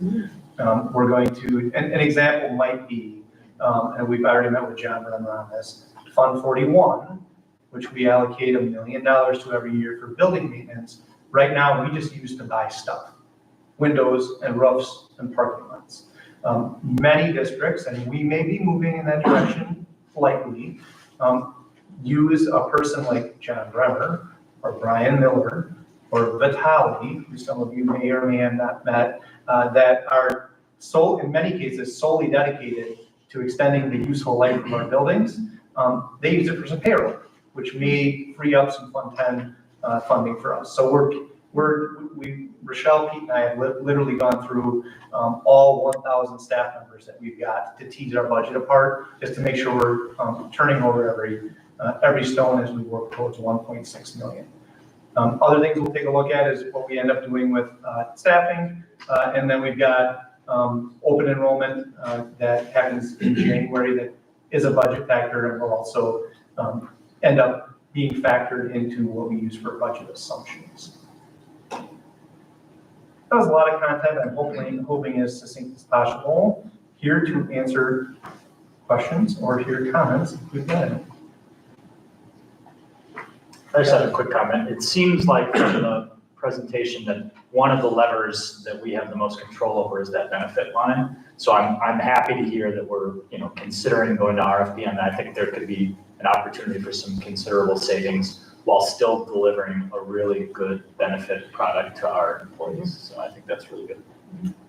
We're going to, an example might be, and we've already met with John Verona on this, Fund 41, which we allocate $1 million to every year for building maintenance. Right now, we just use to buy stuff, windows and roofs and parking lots. Many districts, and we may be moving in that direction likely, use a person like John Bremer or Brian Miller or Vitali, who some of you may or may have not met, that are in many cases solely dedicated to extending the useful life of our buildings. They use it for some payroll, which may free up some Fund 10 funding for us. So Rochelle, Pete, and I have literally gone through all 1,000 staff members that we've got to tease our budget apart, just to make sure we're turning over every stone as we work towards 1.6 million. Other things we'll take a look at is what we end up doing with staffing, and then we've got open enrollment that happens in January that is a budget factor and will also end up being factored into what we use for budget assumptions. That was a lot of content. I'm hoping as succinct as possible. Here to answer questions or hear comments if we've got any. I just have a quick comment. It seems like from the presentation that one of the levers that we have the most control over is that benefit line. So I'm happy to hear that we're considering going to RFP, and I think there could be an opportunity for some considerable savings while still delivering a really good benefit product to our employees. So I think that's really good.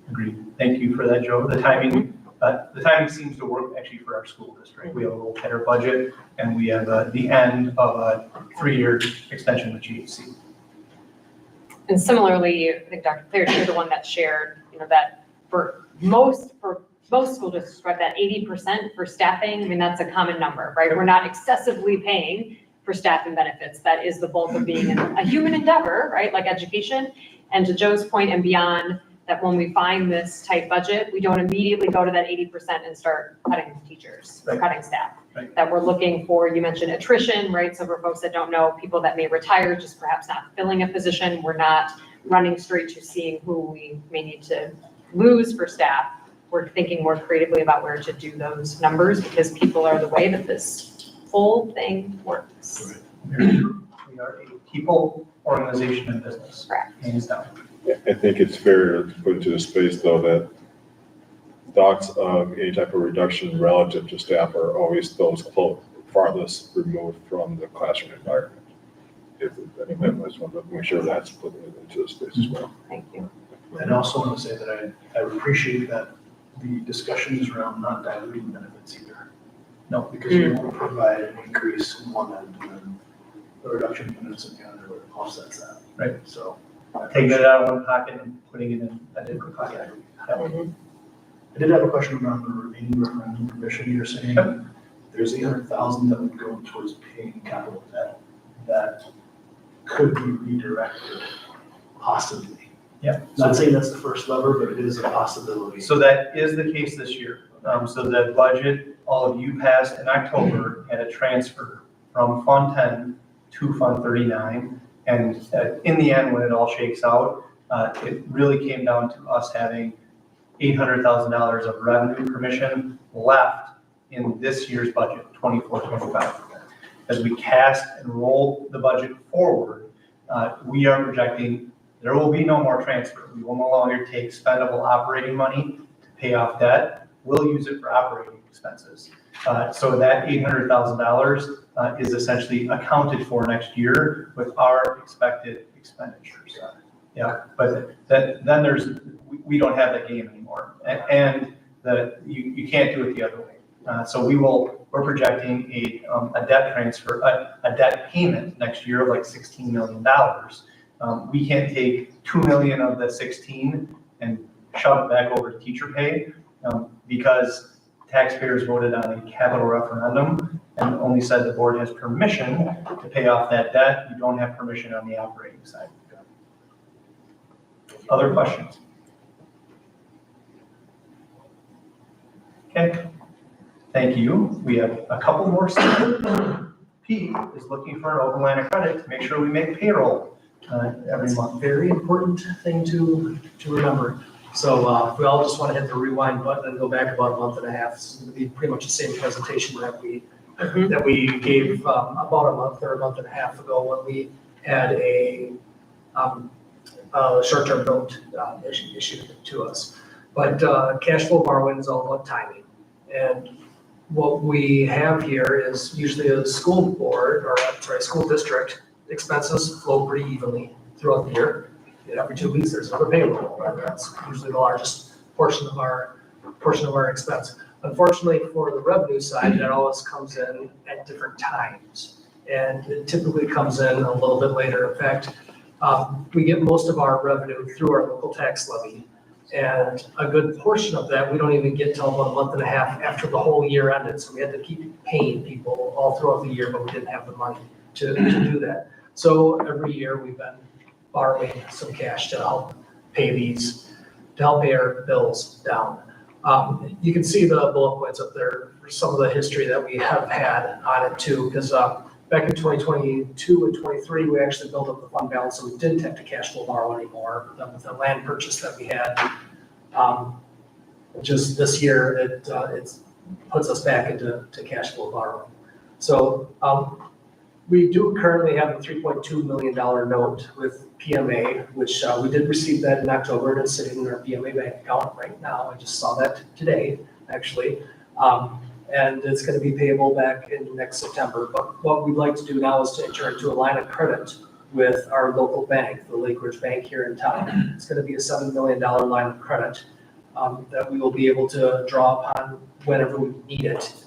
Agreed. Thank you for that, Joe. The timing seems to work actually for our school district. We have a little tighter budget, and we have the end of a 3-year extension with GHC. And similarly, I think Dr. Claire, you're the one that shared, that for most school districts, right, that 80% for staffing, I mean, that's a common number, right? We're not excessively paying for staff and benefits. That is the bulk of being a human endeavor, right, like education. And to Joe's point and beyond, that when we find this tight budget, we don't immediately go to that 80% and start cutting teachers, or cutting staff. Right. That we're looking for, you mentioned attrition, right? So for folks that don't know, people that may retire, just perhaps not filling a position, we're not running straight to seeing who we may need to lose for staff. We're thinking more creatively about where to do those numbers, because people are the way that this whole thing works. Very true. We are a people, organization, and business. Correct. Hands down. I think it's fair to put into the space, though, that thoughts of any type of reduction relative to staff are always those farthest removed from the classroom environment. I think that was one of the, make sure that's put into the space as well. Thank you. And I also want to say that I appreciate that the discussion is around not diluting benefits either. No, because we will provide an increase in one end and then a reduction in benefits in the other offsets that. Right. So. Taking it out of one pocket and putting it in a different pocket. I did have a question around the remaining referendum permission. You're saying there's 800,000 that would go towards paying capital debt that could be redirected, possibly. Yeah. Not saying that's the first lever, but it is a possibility. So that is the case this year. So that budget, all of you passed in October, had a transfer from Fund 10 to Fund 39. And in the end, when it all shakes out, it really came down to us having $800,000 of revenue permission left in this year's budget, 24-25. As we cast and roll the budget forward, we are projecting there will be no more transfer. We will no longer take spendable operating money to pay off debt. We'll use it for operating expenses. So that $800,000 is essentially accounted for next year with our expected expenditures. Yeah, but then we don't have that game anymore. And you can't do it the other way. So we're projecting a debt transfer, a debt payment next year of like $16 million. We can't take 2 million of the 16 and shove it back over to teacher pay, because taxpayers voted on a capital referendum and only said the board has permission to pay off that debt. You don't have permission on the operating side. Other questions? Okay, thank you. We have a couple more slides. Pete is looking for an open line of credit to make sure we make payroll every month. Very important thing to remember. So if we all just want to hit the rewind button and go back about a month and a half, this is going to be pretty much the same presentation that we gave about a month or a month and a half ago when we had a short-term note issued to us. But cash flow borrowing is all about timing. And what we have here is usually a school board, or school district expenses flow pretty evenly throughout the year. And every 2 weeks, there's another payroll, and that's usually the largest portion of our expense. Unfortunately, for the revenue side, that always comes in at different times. And it typically comes in a little bit later. In fact, we get most of our revenue through our local tax levy. And a good portion of that, we don't even get till about a month and a half after the whole year ended. So we had to keep paying people all throughout the year, but we didn't have the money to do that. So every year we've been borrowing some cash to help pay our bills down. You can see the bullet points up there for some of the history that we have had on it too, because back in 2022 and 23, we actually built up the fund balance, so we didn't have to cash flow borrow anymore with the land purchase that we had. Just this year, it puts us back into cash flow borrowing. So we do currently have a $3.2 million note with PMA, which we did receive that in October, and it's sitting in our PMA bank account right now. I just saw that today, actually. And it's going to be payable back in next September. But what we'd like to do now is to enter into a line of credit with our local bank, the Lake Ridge Bank here in town. It's going to be a $7 million line of credit that we will be able to draw upon whenever we need it,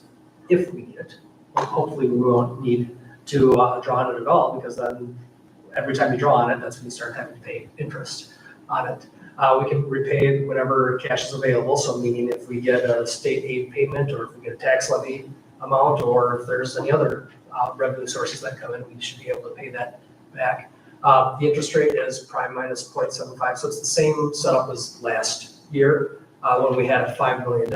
if we need it. Well, hopefully we won't need to draw on it at all, because then every time you draw on it, that's when you start having to pay interest on it. We can repay whenever cash is available, so meaning if we get a state aid payment, or if we get a tax levy amount, or if there's any other revenue sources that come in, we should be able to pay that back. The interest rate is prime minus 0.75, so it's the same setup as last year when we had a $5 million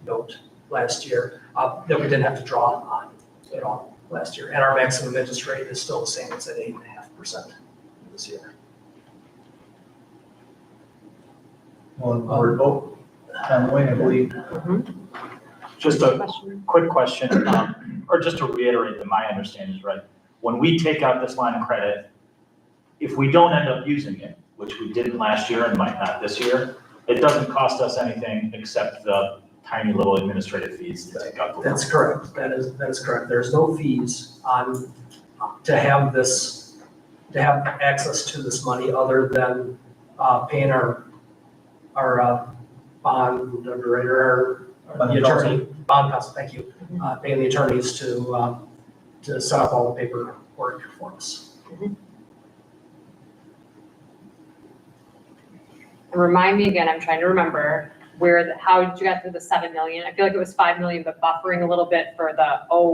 note last year that we didn't have to draw on at all last year. And our maximum interest rate is still the same, it's at 8.5% this year. Well, board vote. Wayne, I believe. Just a quick question, or just to reiterate that my understanding is right. When we take out this line of credit, if we don't end up using it, which we didn't last year and might not this year, it doesn't cost us anything except the tiny little administrative fees to take out. That's correct. That is correct. There's no fees on to have access to this money other than paying our bond underwriter, the attorney, bond counsel, thank you, paying the attorneys to set up all the paperwork for us. And remind me again, I'm trying to remember how did you get to the 7 million? I feel like it was 5 million, but buffering a little bit for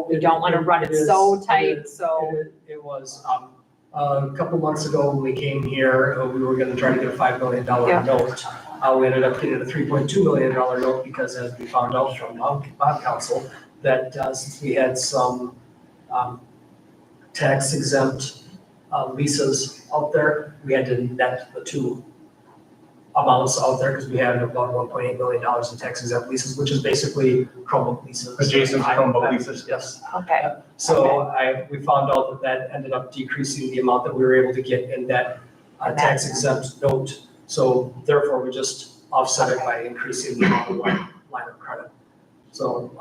we don't want to run it so tight, so. It was, a couple months ago when we came here, we were gonna try to get a $5 million note. We ended up getting a $3.2 million note because, as we found out from bond counsel, that since we had some tax exempt leases out there, we had to net the two amounts out there, because we had about $1.8 million in tax exempt leases, which is basically Chromebook leases. Adjacent to Chromebook leases. Yes. Okay. So we found out that ended up decreasing the amount that we were able to get in that tax exempt note. So therefore, we just offset it by increasing the amount of line of credit. So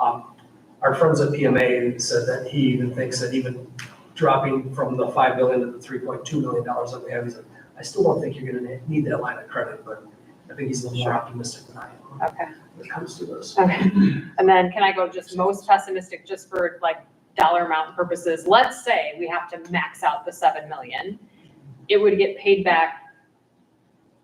our friends at PMA said that he even thinks that even dropping from the $5 million to the $3.2 million that we have, he said, I still don't think you're going to need that line of credit, but I think he's a little more optimistic than I am Okay. when it comes to this. Okay. And then can I go just most pessimistic, just for like dollar amount purposes? Let's say we have to max out the 7 million. It would get paid back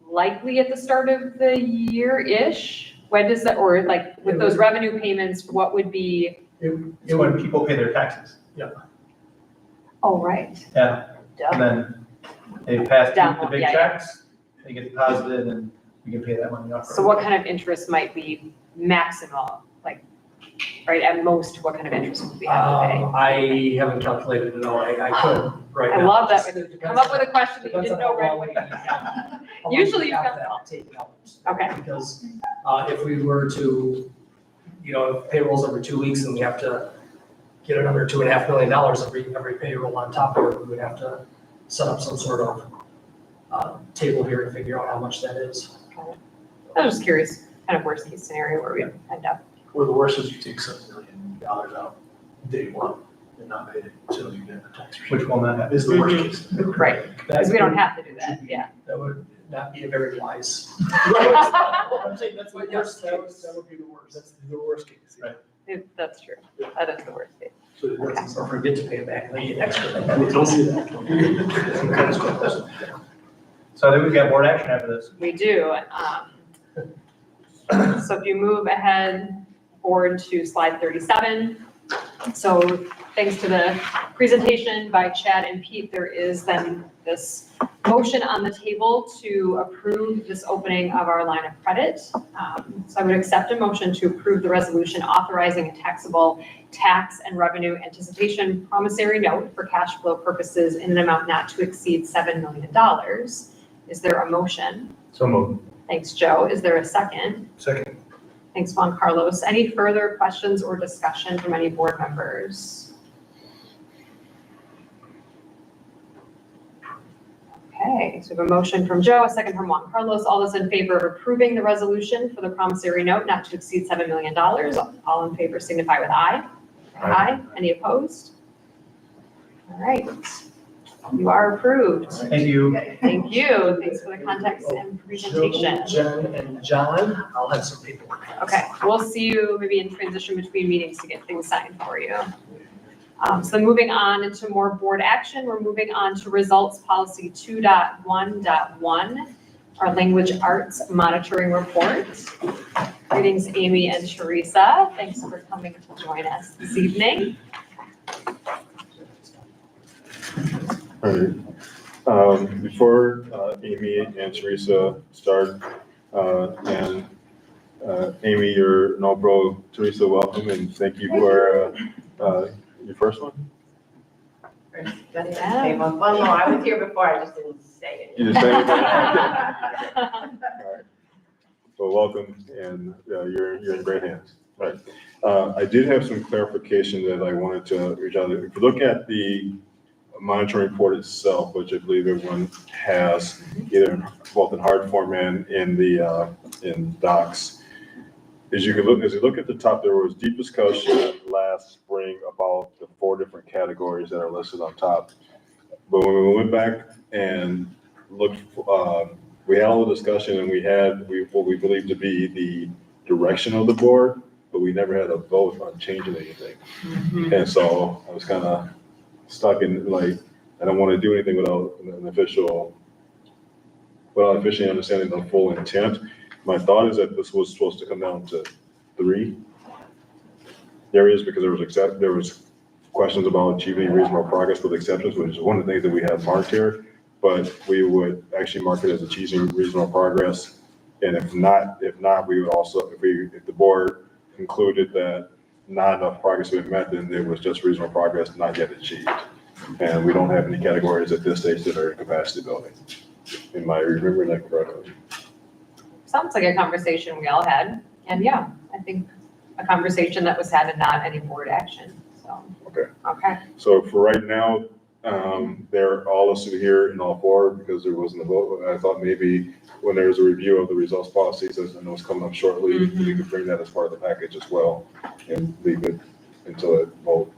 likely at the start of the year-ish? When does that, or like with those revenue payments, what would be? It's when people pay their taxes. Oh, right. Yeah. Duh. And then they pass Down the one, big yeah, yeah. checks, they get deposited, and we can pay that money off. So what kind of interest might be maximal, like, right, at most, what kind of interest would we have to pay? I haven't calculated it all. I could right I now. love that Just when you depends come up on- with a question that you depends didn't on know how right long away. how long Usually we you've have got that taken out. Okay. Because if we were to, if payroll's every 2 weeks and we have to get another $2.5 million every payroll on top of it, we would have to set up some sort of table here to figure out how much that is. I was just curious, kind of worst case scenario where we end up. Or the worst is you take $7 million out day one and not pay it until you get the tax. Which will not happen, is the worst case. Right, because we don't have to do that, yeah. That would not be a very wise. I'm saying that's the But worst, yes, that would be the worst, that's the worst case. Right. That's true, that is the worst case. So that's. Or forget to pay it back and then get extra. Don't do that. So I think we've got board action after this. We do. So if you move ahead forward to slide 37. So thanks to the presentation by Chad and Pete, there is then this motion on the table to approve this opening of our line of credit. So I would accept a motion to approve the resolution authorizing a taxable tax and revenue anticipation promissory note for cash flow purposes in an amount not to exceed $7 million. Is there a motion? So moved. Thanks, Joe. Is there a second? Second. Thanks, Juan Carlos. Any further questions or discussion from any board members? Okay, so we have a motion from Joe, a second from Juan Carlos. All those in favor of approving the resolution for the promissory note not to exceed $7 million? All in favor signify with aye. Aye. Any opposed? All right, you are approved. Thank you. Thank you. Thanks for the context and presentation. Jen and John, I'll have some paperwork. Okay, we'll see you maybe in transition between meetings to get things signed for you. So moving on into more board action, we're moving on to results policy 2.1.1, our language arts monitoring report. Greetings, Amy and Teresa. Thanks for coming to join us this evening. All right. Before Amy and Teresa start, and Amy, you're no pro. Teresa, welcome and thank you for your first one. Yeah. Well, no, I was here before, I just didn't say it. You just say it? All right. So welcome, and you're in great hands. All right. I did have some clarification that I wanted to reach out to. If you look at the monitoring report itself, which I believe everyone has either both in hard form and in the in docs, as you look at the top, there was deep discussion last spring about the 4 different categories that are listed on top. But when we went back and looked, we had all the discussion and we had what we believed to be the direction of the board, but we never had a vote on changing anything. And so I was kind of stuck in like, I don't want to do anything without officially understanding the full intent. My thought is that this was supposed to come down to 3 areas because there was questions about achieving reasonable progress with exceptions, which is one of the things that we have marked here. But we would actually mark it as achieving reasonable progress. And if not, we would also, if the board concluded that not enough progress had been met, then there was just reasonable progress not yet achieved. And we don't have any categories at this stage that are in capacity building. Am I remembering that correctly? Sounds like a conversation we all had. And yeah, I think a conversation that was had and not any board action, so. Okay. So for right now, they're all listed here in all 4 because there wasn't a vote. I thought maybe when there's a review of the results policies, as I know it's coming up shortly, you could bring that as part of the package as well and leave it until that vote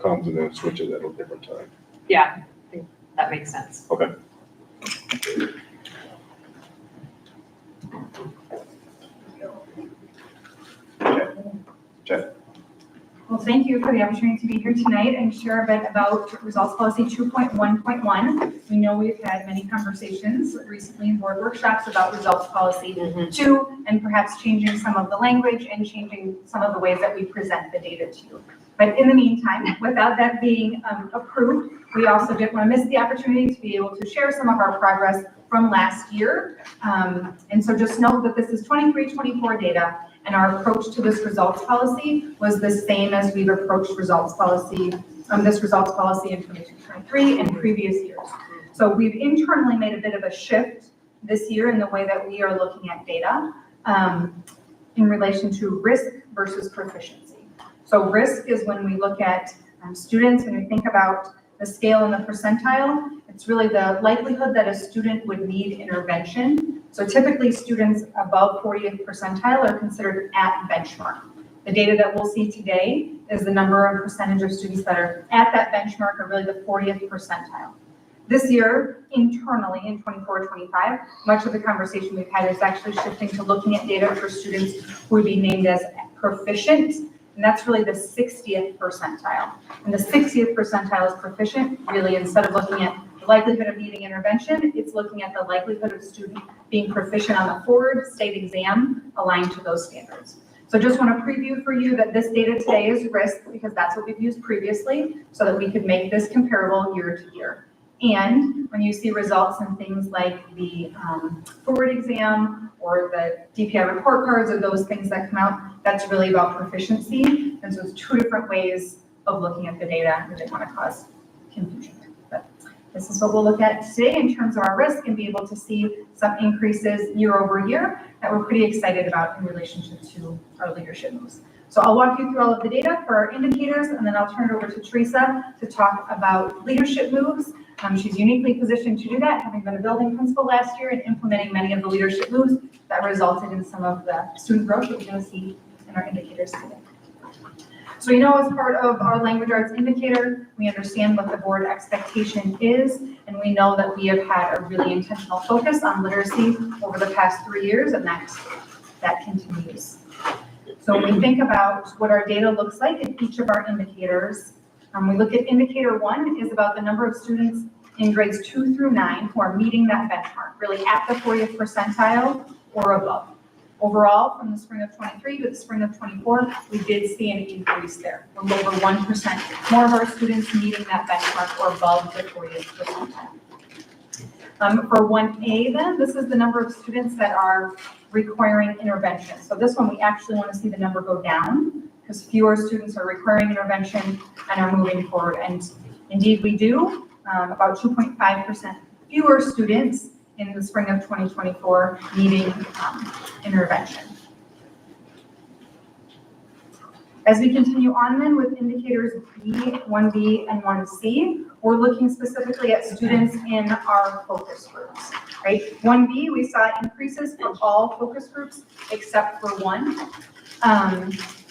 comes and then switch it at a different time. Yeah, I think that makes sense. Okay. Well, thank you for the opportunity to be here tonight and share a bit about results policy 2.1.1. We know we've had many conversations recently in board workshops about results policy 2 and perhaps changing some of the language and changing some of the ways that we present the data to you. But in the meantime, without that being approved, we also didn't want to miss the opportunity to be able to share some of our progress from last year. And so just note that this is 23-24 data, and our approach to this results policy was the same as we've approached results policy, this results policy in 22-23 and previous years. So we've internally made a bit of a shift this year in the way that we are looking at data in relation to risk versus proficiency. So risk is when we look at students and we think about the scale and the percentile. It's really the likelihood that a student would need intervention. So typically students above 40th percentile are considered at benchmark. The data that we'll see today is the number and percentage of students that are at that benchmark, or really the 40th percentile. This year, internally in 24-25, much of the conversation we've had is actually shifting to looking at data for students who would be named as proficient, and that's really the 60th percentile. And the 60th percentile is proficient, really, instead of looking at the likelihood of needing intervention, it's looking at the likelihood of student being proficient on the forward state exam aligned to those standards. So just want to preview for you that this data today is risk, because that's what we've used previously, so that we could make this comparable year to year. And when you see results in things like the forward exam or the DPI report cards or those things that come out, that's really about proficiency. And so it's two different ways of looking at the data, and they want to cause confusion. But this is what we'll look at today in terms of our risk and be able to see some increases year over year that we're pretty excited about in relationship to our leadership moves. So I'll walk you through all of the data for our indicators, and then I'll turn it over to Teresa to talk about leadership moves. She's uniquely positioned to do that, having been a building principal last year and implementing many of the leadership moves that resulted in some of the student growth that we're going to see in our indicators today. So as part of our language arts indicator, we understand what the board expectation is, and we know that we have had a really intentional focus on literacy over the past 3 years, and that continues. So when we think about what our data looks like in each of our indicators, we look at indicator 1 is about the number of students in grades 2 through 9 who are meeting that benchmark, really at the 40th percentile or above. Overall, from the spring of 23 to the spring of 24, we did see an increase there, from over 1% more of our students meeting that benchmark or above the 40th percentile. For 1A then, this is the number of students that are requiring intervention. So this one, we actually want to see the number go down, because fewer students are requiring intervention and are moving forward. And indeed we do, about 2.5% fewer students in the spring of 2024 needing intervention. As we continue on then with indicators B, 1B, and 1C, we're looking specifically at students in our focus groups, right? 1B, we saw increases for all focus groups except for one.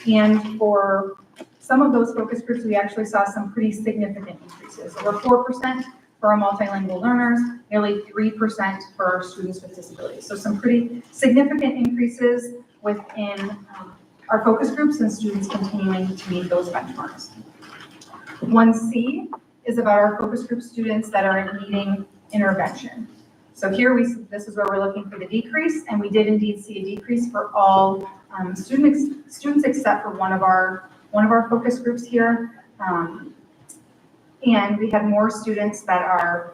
And for some of those focus groups, we actually saw some pretty significant increases. Over 4% for our multilingual learners, nearly 3% for our students with disabilities. So some pretty significant increases within our focus groups and students continuing to meet those benchmarks. 1C is about our focus group students that are needing intervention. So here this is where we're looking for the decrease, and we did indeed see a decrease for all students except for one of our focus groups here. And we had more students meeting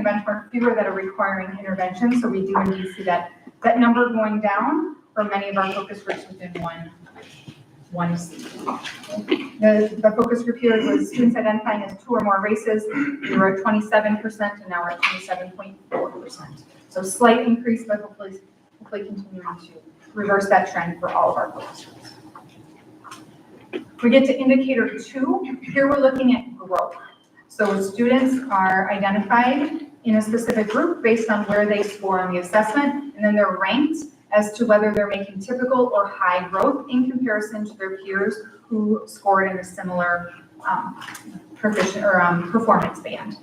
the benchmark, fewer that are requiring intervention. So we do indeed see that number going down for many of our focus groups within 1C. The focus group here was students identifying as 2 or more races. We were at 27%, and now we're at 27.4%. So slight increase, but hopefully continuing to reverse that trend for all of our focus groups. We get to indicator 2. Here we're looking at growth. So students are identified in a specific group based on where they score on the assessment, and then they're ranked as to whether they're making typical or high growth in comparison to their peers who scored in a similar performance band.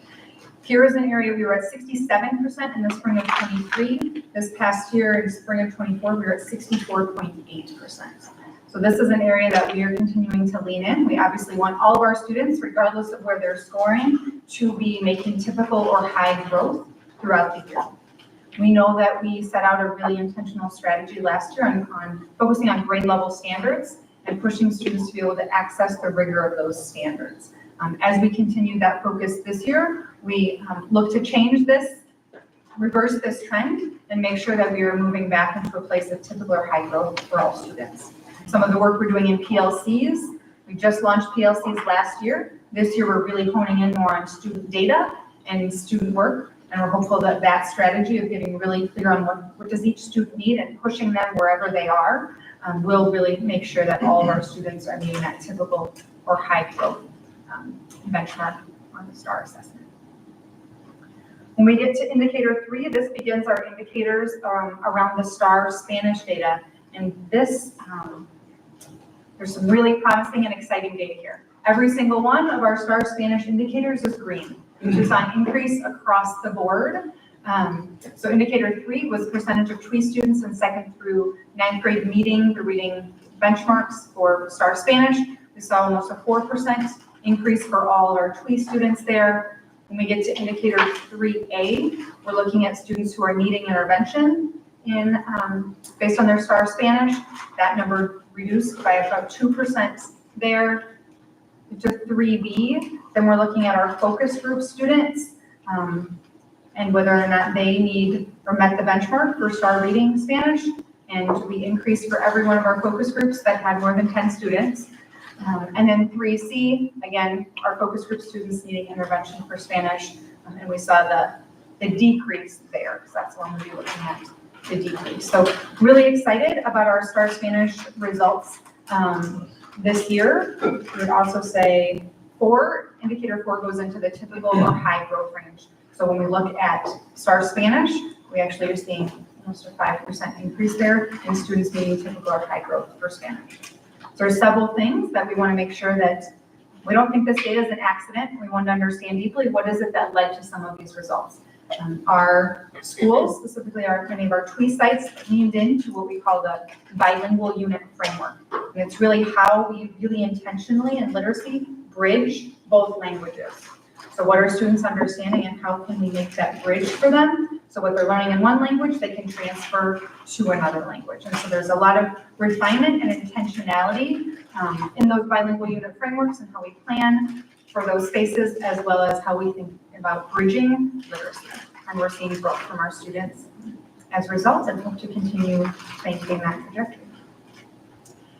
Here is an area we were at 67% in the spring of 23. This past year in spring of 24, we were at 64.8%. So this is an area that we are continuing to lean in. We obviously want all of our students, regardless of where they're scoring, to be making typical or high growth throughout the year. We know that we set out a really intentional strategy last year on focusing on grade level standards and pushing students to be able to access the rigor of those standards. As we continue that focus this year, we look to change this, reverse this trend, and make sure that we are moving back into a place of typical or high growth for all students. Some of the work we're doing in PLCs, we just launched PLCs last year. This year, we're really honing in more on student data and student work, and we're hopeful that that strategy of getting really clear on what does each student need and pushing them wherever they are will really make sure that all of our students are meeting that typical or high growth benchmark on the STAR assessment. When we get to indicator 3, this begins our indicators around the STAR Spanish data. And this, there's some really promising and exciting data here. Every single one of our STAR Spanish indicators is green. We saw an increase across the board. So indicator 3 was percentage of TWE students in 2nd through 9th grade meeting the reading benchmarks for STAR Spanish. We saw almost a 4% increase for all of our TWE students there. When we get to indicator 3A, we're looking at students who are needing intervention in based on their STAR Spanish. That number reduced by about 2% there. To 3B, then we're looking at our focus group students and whether or not they need or met the benchmark for STAR reading Spanish. And we increased for every one of our focus groups that had more than 10 students. And then 3C, again, our focus group students needing intervention for Spanish. And we saw the decrease there, because that's one we'll be looking at, the decrease. So really excited about our STAR Spanish results this year. We would also say indicator 4 goes into the typical or high growth range. So when we look at STAR Spanish, we actually are seeing almost a 5% increase there in students meeting typical or high growth for Spanish. So there's several things that we want to make sure that we don't think this data is an accident. We want to understand deeply what is it that led to some of these results. Our schools, specifically many of our TWE sites, leaned into what we call the bilingual unit framework. And it's really how we really intentionally in literacy bridge both languages. So what are students understanding and how can we make that bridge for them? So what they're learning in one language, they can transfer to another language. And so there's a lot of refinement and intentionality in those bilingual unit frameworks and how we plan for those spaces, as well as how we think about bridging literacy. And we're seeing growth from our students as a result and hope to continue maintain that trajectory.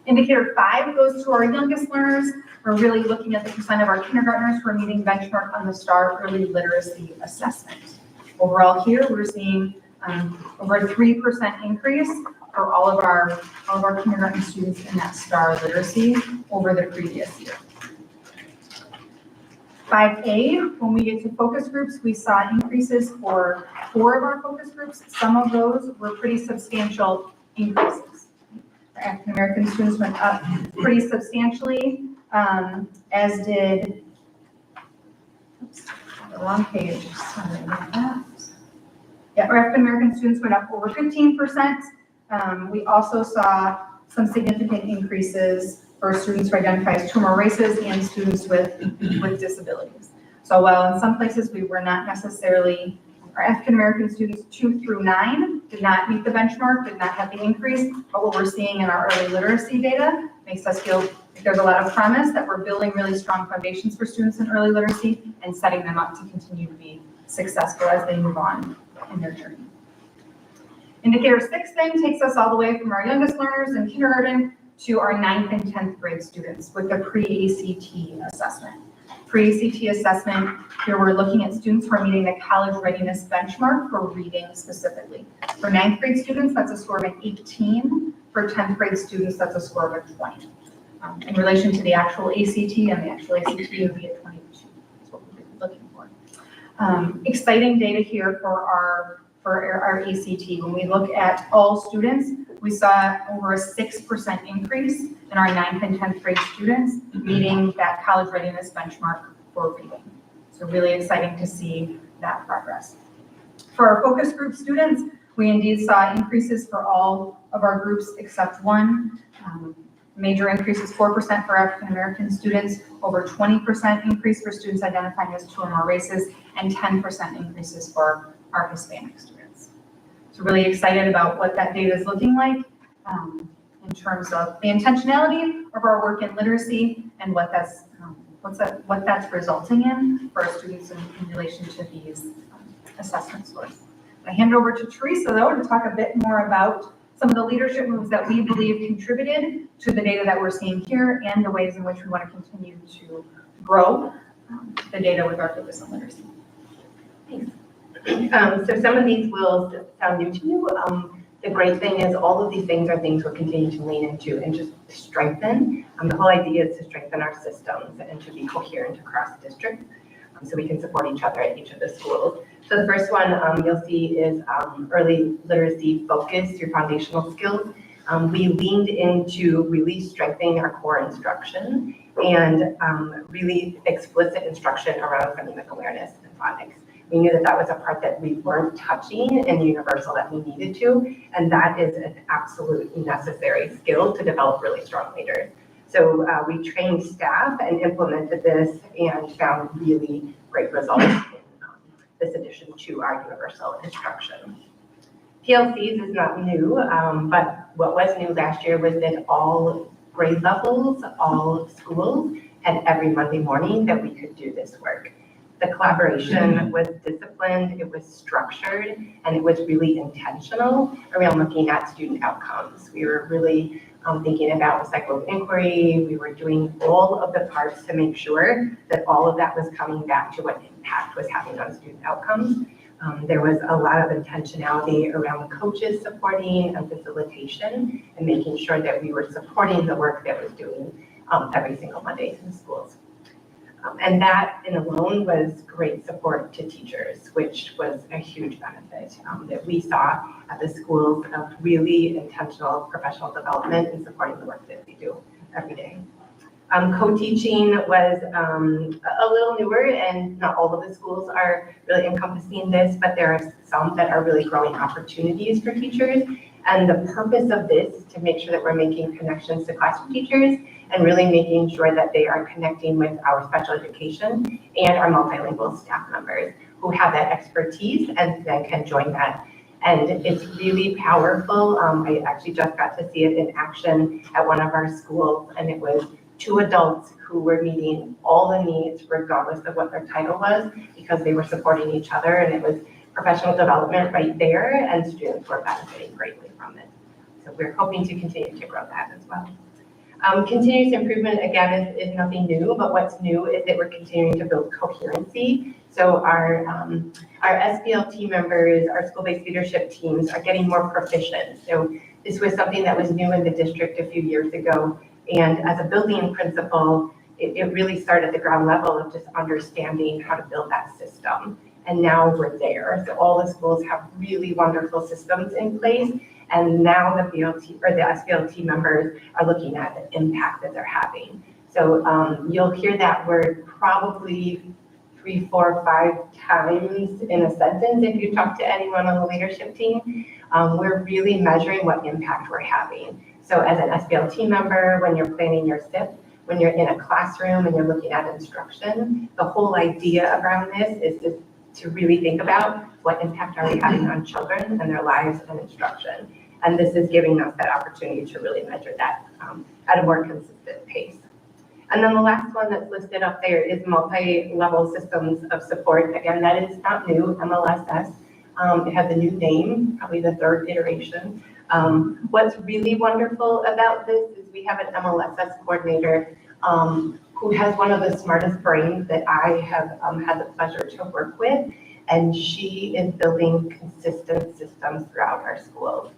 Indicator 5 goes to our youngest learners. We're really looking at the percent of our kindergartners who are meeting benchmark on the STAR Early Literacy Assessment. Overall here, we're seeing over a 3% increase for all of our kindergarten students in that STAR literacy over the previous year. 5A, when we get to focus groups, we saw increases for 4 of our focus groups. Some of those were pretty substantial increases. Our African American students went up pretty substantially, as did, oops, the wrong page, sorry about that. Yeah, our African American students went up over 15%. We also saw some significant increases for students who identify as 2 or more races and students with disabilities. So while in some places we were not necessarily, our African American students 2 through 9 did not meet the benchmark, did not have the increase, but what we're seeing in our early literacy data makes us feel like there's a lot of promise that we're building really strong foundations for students in early literacy and setting them up to continue to be successful as they move on in their journey. Indicator 6 then takes us all the way from our youngest learners in kindergarten to our 9th and 10th grade students with the pre-ACT assessment. Pre-ACT assessment, here we're looking at students who are meeting the college readiness benchmark for reading specifically. For 9th grade students, that's a score of an 18. For 10th grade students, that's a score of a 20. In relation to the actual ACT, and the actual ACT would be a 22. That's what we're looking for. Exciting data here for our ACT. When we look at all students, we saw over a 6% increase in our 9th and 10th grade students meeting that college readiness benchmark for reading. So really exciting to see that progress. For our focus group students, we indeed saw increases for all of our groups except one. Major increases, 4% for African American students, over 20% increase for students identifying as 2 or more races, and 10% increases for our Hispanic students. So really excited about what that data is looking like in terms of the intentionality of our work in literacy and what that's resulting in for our students in relation to these assessment scores. I hand it over to Teresa though to talk a bit more about some of the leadership moves that we believe contributed to the data that we're seeing here and the ways in which we want to continue to grow the data with our focus on literacy. Thanks. So some of these will sound new to you. The great thing is all of these things are things we're continuing to lean into and just strengthen. The whole idea is to strengthen our systems and to be coherent across districts so we can support each other at each of the schools. So the first one you'll see is early literacy focus through foundational skills. We leaned into really strengthening our core instruction and really explicit instruction around phonemic awareness and phonics. We knew that that was a part that we weren't touching in Universal that we needed to, and that is an absolute necessary skill to develop really strong leaders. So we trained staff and implemented this and found really great results in this addition to our Universal instruction. PLCs is not new, but what was new last year was that all grade levels, all schools had every Monday morning that we could do this work. The collaboration was disciplined, it was structured, and it was really intentional around looking at student outcomes. We were really thinking about the cycle of inquiry. We were doing all of the parts to make sure that all of that was coming back to what impact was having on student outcomes. There was a lot of intentionality around coaches supporting and facilitation and making sure that we were supporting the work that was doing every single Monday in schools. And that in alone was great support to teachers, which was a huge benefit that we saw at the schools of really intentional professional development and supporting the work that we do every day. Co-teaching was a little newer, and not all of the schools are really encompassing this, but there are some that are really growing opportunities for teachers. And the purpose of this is to make sure that we're making connections to classroom teachers and really making sure that they are connecting with our special education and our multilingual staff members who have that expertise and then can join that. And it's really powerful. I actually just got to see it in action at one of our schools, and it was 2 adults who were meeting all the needs regardless of what their title was because they were supporting each other, and it was professional development right there, and students were benefiting greatly from it. So we're hoping to continue to grow that as well. Continuous improvement, again, is nothing new, but what's new is that we're continuing to build coherency. So our SBLT members, our school-based leadership teams are getting more proficient. So this was something that was new in the district a few years ago. And as a building principal, it really started at the ground level of just understanding how to build that system. And now we're there. So all the schools have really wonderful systems in place. And now the BLT or the SBLT members are looking at the impact that they're having. So you'll hear that word probably 3, 4, 5 times in a sentence if you talk to anyone on the leadership team. We're really measuring what impact we're having. So as an SBLT member, when you're planning your SIP, when you're in a classroom and you're looking at instruction, the whole idea around this is to really think about what impact are we having on children and their lives and instruction. And this is giving us that opportunity to really measure that at a more consistent pace. And then the last one that's listed up there is multi-level systems of support. Again, that is not new, MLSS. It has a new name, probably the 3rd iteration. What's really wonderful about this is we have an MLSS coordinator who has one of the smartest brains that I have had the pleasure to work with. And she is building consistent systems throughout our schools.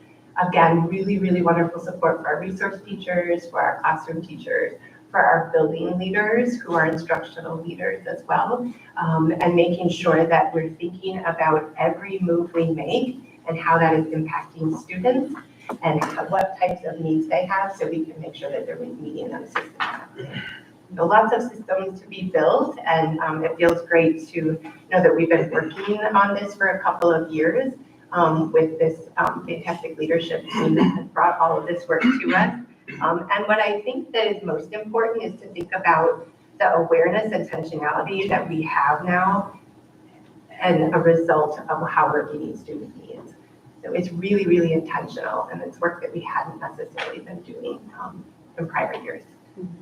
Again, really, really wonderful support for our resource teachers, for our classroom teachers, for our building leaders who are instructional leaders as well, and making sure that we're thinking about every move we make and how that is impacting students and what types of needs they have so we can make sure that they're meeting them systematically. So lots of systems to be built, and it feels great to know that we've been working on this for a couple of years with this fantastic leadership team that has brought all of this work to us. And what I think that is most important is to think about the awareness and intentionality that we have now and a result of how we're meeting student needs. So it's really, really intentional, and it's work that we hadn't necessarily been doing in prior years.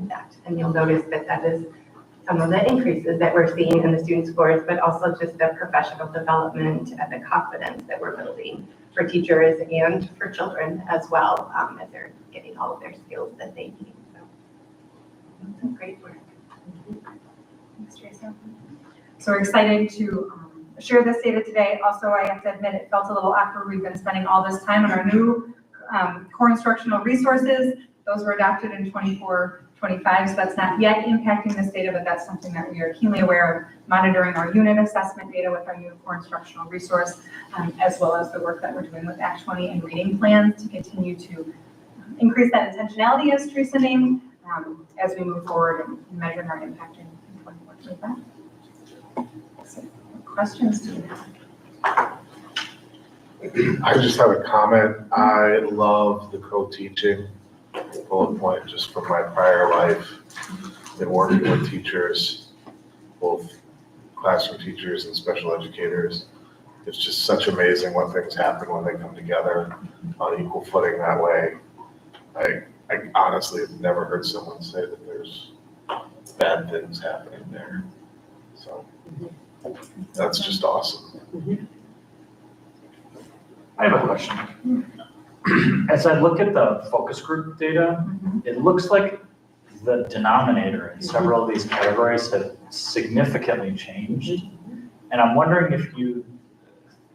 That. And you'll notice that that is some of the increases that we're seeing in the student scores, but also just the professional development and the confidence that we're building for teachers and for children as well, as they're getting all of their skills that they need. So it's some great work. Thanks, Teresa. So we're excited to share this data today. Also, I have to admit, it felt a little awkward. We've been spending all this time on our new core instructional resources. Those were adopted in 24-25, so that's not yet impacting this data, but that's something that we are keenly aware of, monitoring our unit assessment data with our new core instructional resource, as well as the work that we're doing with Act 20 and reading plans to continue to increase that intentionality, as Teresa named, as we move forward and measuring our impact in 24-25. So, what questions do you have? I just have a comment. I love the co-teaching bullet point just from my prior life and working with teachers, both classroom teachers and special educators. It's just such amazing what things happen when they come together on equal footing that way. I honestly have never heard someone say that there's bad things happening there. So that's just awesome. I have a question. As I look at the focus group data, it looks like the denominator in several of these categories have significantly changed. And I'm wondering if you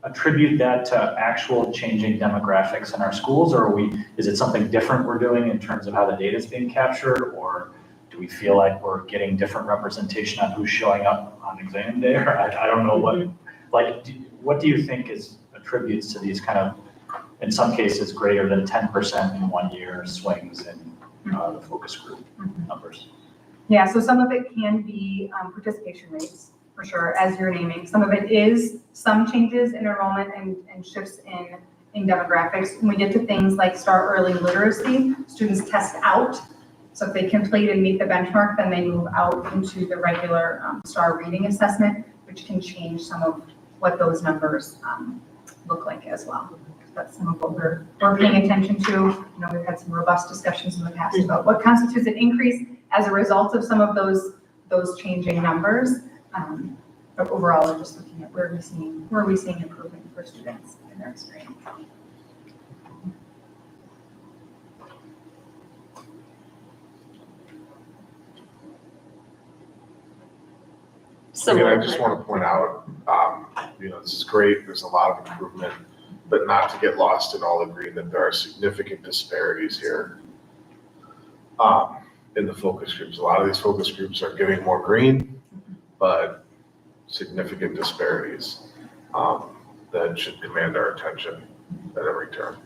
attribute that to actual changing demographics in our schools, or is it something different we're doing in terms of how the data is being captured, or do we feel like we're getting different representation on who's showing up on exam day? Or I don't know what do you think attributes to these kind of, in some cases, greater than 10% in 1 year swings in the focus group numbers? Yeah, so some of it can be participation rates, for sure, as you're naming. Some of it is some changes in enrollment and shifts in demographics. When we get to things like Start Early Literacy, students test out. So if they complete and meet the benchmark, then they move out into the regular STAR reading assessment, which can change some of what those numbers look like as well. That's some of what we're paying attention to. You know, we've had some robust discussions in the past about what constitutes an increase as a result of some of those changing numbers. But overall, we're just looking at where are we seeing improvement for students in their experience. I just want to point out, this is great. There's a lot of improvement, but not to get lost in all agreement, there are significant disparities here in the focus groups. A lot of these focus groups are getting more green, but significant disparities that should command our attention at every turn.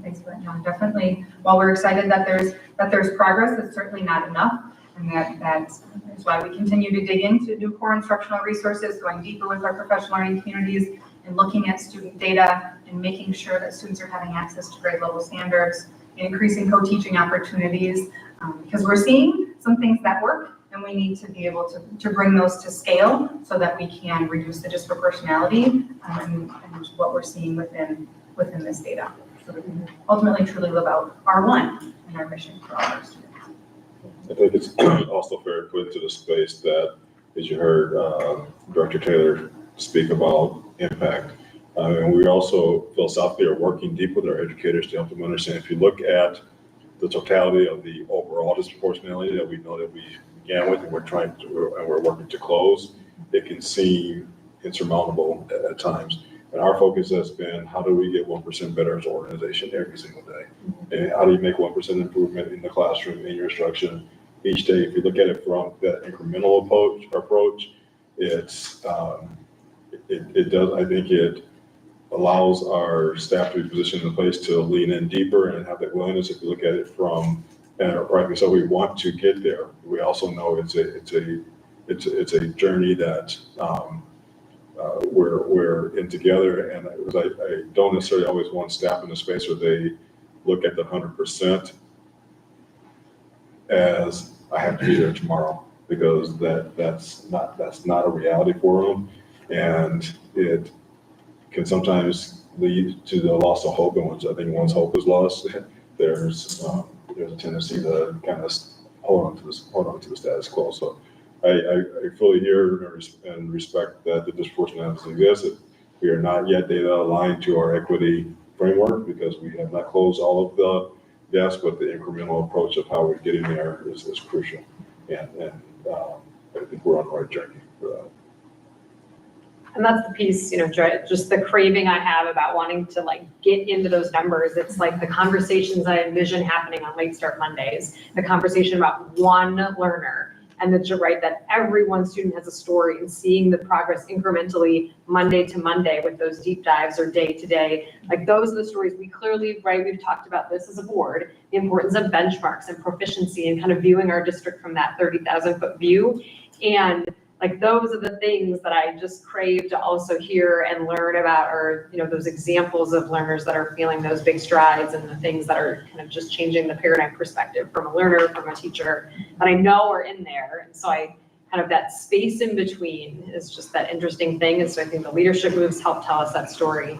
Thanks for that. Definitely. While we're excited that there's progress, it's certainly not enough. And that's why we continue to dig into new core instructional resources, going deeper with our professional learning communities and looking at student data and making sure that students are having access to grade level standards, increasing co-teaching opportunities, because we're seeing some things that work and we need to be able to bring those to scale so that we can reduce the disproportionality and what we're seeing within this data. So we can ultimately truly live out R1 and our mission for all our students. I think it's also fair to put into the space that, as you heard Director Taylor speak about impact, and we also philosophically are working deep with our educators to help them understand. If you look at the totality of the overall disproportionality that we know that we began with and we're working to close, it can seem insurmountable at times. And our focus has been, how do we get 1% better as an organization every single day? And how do you make 1% improvement in the classroom, in your instruction each day? If you look at it from that incremental approach, it allows our staff to be positioned in a place to lean in deeper and have that willingness. If you look at it from And rightly so, we want to get there. We also know it's a journey that we're in together. And I don't necessarily always want staff in a space where they look at the 100% as I have to be there tomorrow, because that's not a reality for them. And it can sometimes lead to the loss of hope. And once once hope is lost, there's a tendency to kind of hold on to the status quo. So I fully hear and respect that the disproportionality exists. We are not yet data aligned to our equity framework because we have not closed all of the gaps, but the incremental approach of how we're getting there is crucial. And I think we're on the right journey for that. And that's the piece, Joy, just the craving I have about wanting to get into those numbers. It's like the conversations I envision happening on Late Start Mondays, the conversation about one learner, and that you're right, that every one student has a story, and seeing the progress incrementally Monday to Monday with those deep dives or day to day. Those are the stories we clearly, right, we've talked about this as a board, the importance of benchmarks and proficiency and kind of viewing our district from that 30,000-foot view. And those are the things that I just crave to also hear and learn about, or, those examples of learners that are feeling those big strides and the things that are kind of just changing the paradigm perspective from a learner, from a teacher that I know are in there. And so I kind of that space in between is just that interesting thing. And so I think the leadership moves help tell us that story.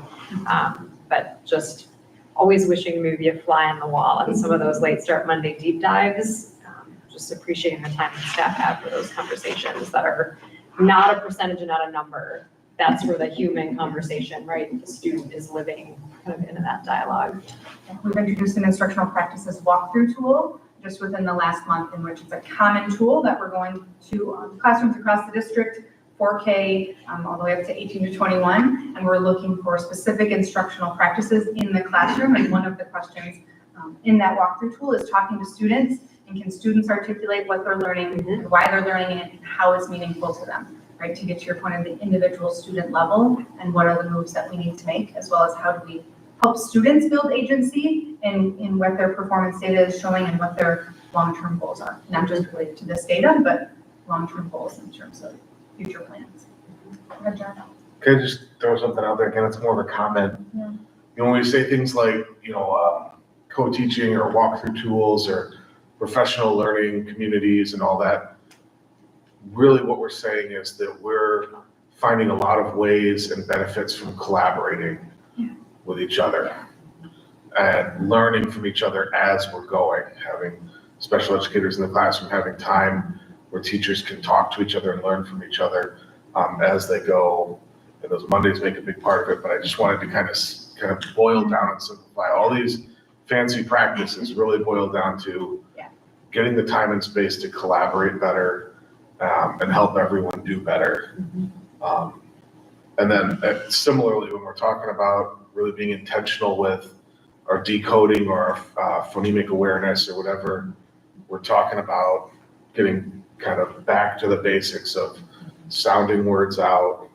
But just always wishing to maybe a fly on the wall on some of those Late Start Monday deep dives. Just appreciating the time that staff have for those conversations that are not a percentage and not a number. That's where the human conversation, right? The student is living kind of in that dialogue. We've introduced an instructional practices walkthrough tool just within the last month, in which it's a common tool that we're going to classrooms across the district, 4K, all the way up to 18 to 21. And we're looking for specific instructional practices in the classroom. And one of the questions in that walkthrough tool is talking to students. And can students articulate what they're learning and why they're learning it and how it's meaningful to them, right? To get to your point of the individual student level and what are the moves that we need to make, as well as how do we help students build agency in what their performance data is showing and what their long-term goals are, not just related to this data, but long-term goals in terms of future plans. Go ahead, John. Can I just throw something out there? Again, it's more of a comment. Yeah. When we say things like, co-teaching or walkthrough tools or professional learning communities and all that, really what we're saying is that we're finding a lot of ways and benefits from collaborating with each other and learning from each other as we're going, having special educators in the classroom, having time where teachers can talk to each other and learn from each other as they go. And those Mondays make a big part of it, but I just wanted to kind of boil down and simplify all these fancy practices, really boil down to getting the time and space to collaborate better and help everyone do better. And then similarly, when we're talking about really being intentional with our decoding or our phonemic awareness or whatever, we're talking about getting kind of back to the basics of sounding words out,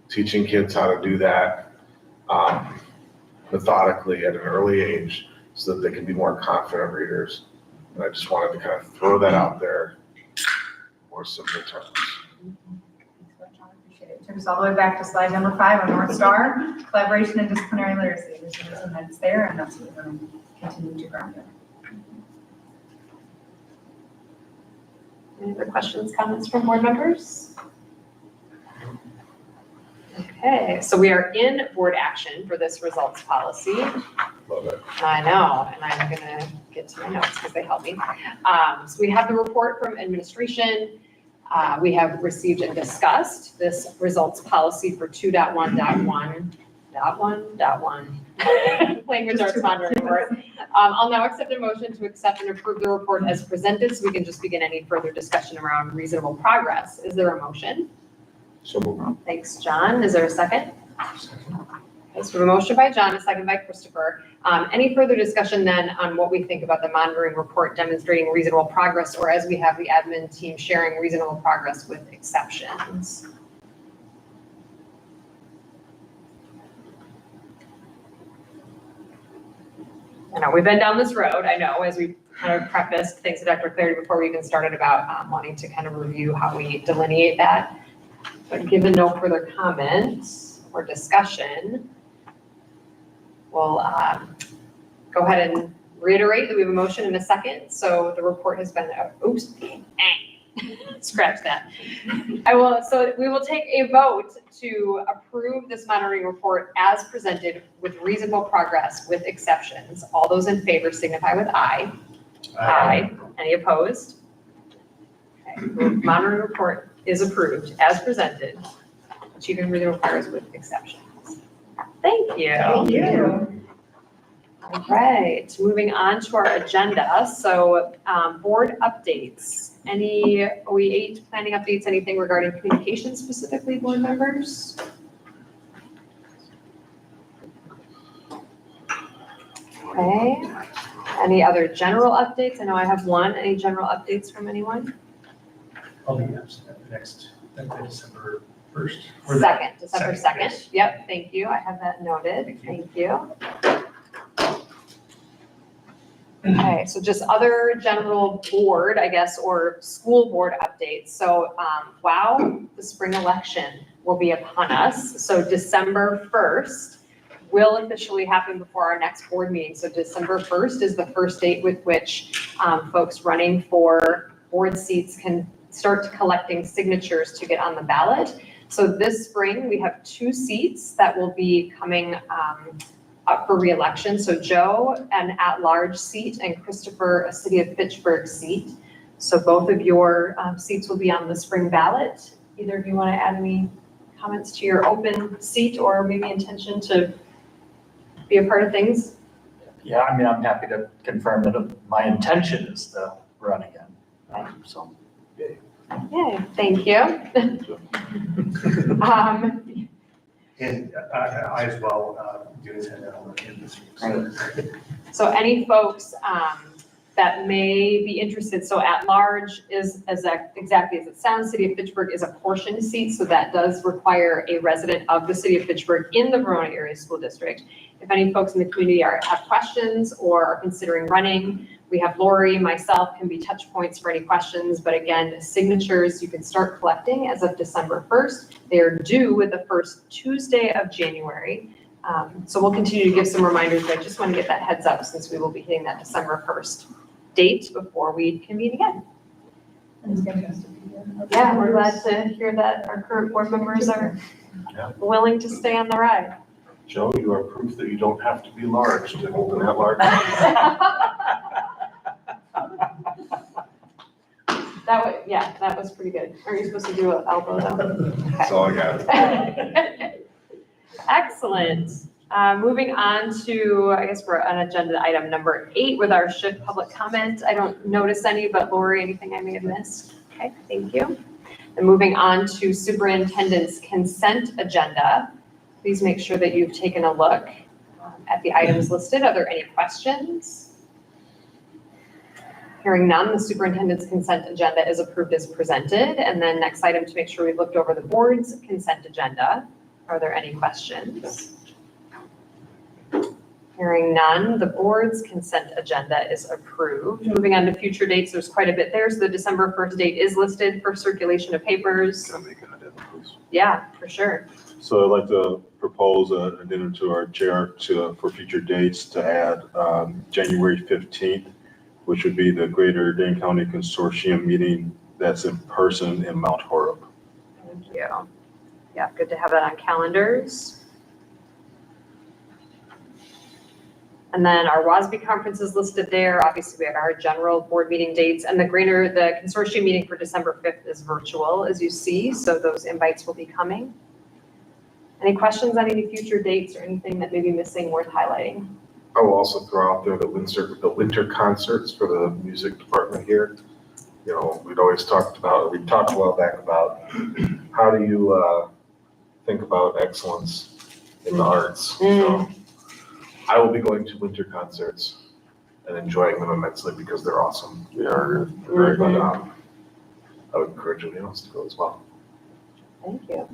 teaching kids how to do that methodically at an early age so that they can be more confident readers. And I just wanted to kind of throw that out there more simple terms. Appreciate it. Took us all the way back to slide number 5 on North Star, collaboration and disciplinary literacy. There's a reason that's there, and that's what we're going to continue to ground in. Any other questions, comments from board members? Okay, so we are in board action for this results policy. Love it. I know, and I'm gonna get to my notes because they help me. So we have the report from administration. We have received and discussed this results policy for 2.1.1.1.1. Language arts monitoring report. I'll now accept a motion to accept and approve the report as presented, so we can just begin any further discussion around reasonable progress. Is there a motion? So moved. Thanks, John. Is there a second? Okay, so a motion by John, a second by Christopher. Any further discussion then on what we think about the monitoring report demonstrating reasonable progress, or as we have the admin team sharing reasonable progress with exceptions? I know, we've been down this road, I know, as we kind of prefaced things to Dr. Clarity before we even started about wanting to kind of review how we delineate that. But given no further comments or discussion, we'll go ahead and reiterate that we have a motion and a second. So the report has been, scratch that. So we will take a vote to approve this monitoring report as presented with reasonable progress with exceptions. All those in favor signify with aye. Aye. Any opposed? Okay, the monitoring report is approved as presented, achieving reasonable progress with exceptions. Thank you. Thank you. All right, moving on to our agenda. So board updates. Any OE8 planning updates, anything regarding communication specifically, board members? Okay. Any other general updates? I know I have one. Any general updates from anyone? I'll be absent at the December 1st. Second, December Second, 2nd. yes. Yep, thank you. I have that noted. Thank you. Okay, so just other general board, I guess, or school board updates. So, wow, the spring election will be upon us. So December 1st will officially happen before our next board meeting. So December 1st is the first date with which folks running for board seats can start collecting signatures to get on the ballot. So this spring, we have 2 seats that will be coming up for reelection. So Joe, an at-large seat, and Christopher, a City of Fitchburg seat. So both of your seats will be on the spring ballot. Either of you want to add any comments to your open seat or maybe intention to be a part of things? Yeah, I mean, I'm happy to confirm that my intention is to run again. So, Yay, thank you. And I as well do attend on campus. So any folks that may be interested, so at large is exactly as it sounds, City of Fitchburg is a portion seat, so that does require a resident of the City of Fitchburg in the Verona Area School District. If any folks in the community have questions or are considering running, we have Lori, myself can be touch points for any questions, but again, signatures you can start collecting as of December 1st. They are due with the first Tuesday of January. So we'll continue to give some reminders, but I just want to get that heads up since we will be hitting that December 1st date before we convene again. Yeah, we're glad to hear that our current board members are willing to stay on the ride. Joe, you are proof that you don't have to be large to hold an at-large. That was pretty good. Aren't you supposed to do an elbow though? That's all I got. Excellent. Moving on to, I guess we're on agenda item number 8 with our shift public comment. I don't notice any, but Lori, anything I may have missed? Okay, thank you. And moving on to superintendent's consent agenda. Please make sure that you've taken a look at the items listed. Are there any questions? Hearing none, the superintendent's consent agenda is approved as presented. And then next item to make sure we've looked over the board's consent agenda. Are there any questions? Hearing none, the board's consent agenda is approved. Moving on to future dates, there's quite a bit there. So the December 1st date is listed for circulation of papers. Can I make an addendum, please? Yeah, for sure. So I'd like to propose an addendum to our chair for future dates to add January 15th, which would be the Greater Dane County Consortium meeting that's in person in Mount Horeb. Thank you. Yeah, good to have that on calendars. And then our WASB conference is listed there. Obviously, we have our general board meeting dates, and the consortium meeting for December 5th is virtual, as you see, so those invites will be coming. Any questions on any future dates or anything that may be missing worth highlighting? I will also throw out there the winter concerts for the music department here. You know, we talked a while back about how do you think about excellence in the arts. So I will be going to winter concerts and enjoying them immensely because they're awesome. We are Very good. I would encourage everyone else to go as well. Thank you.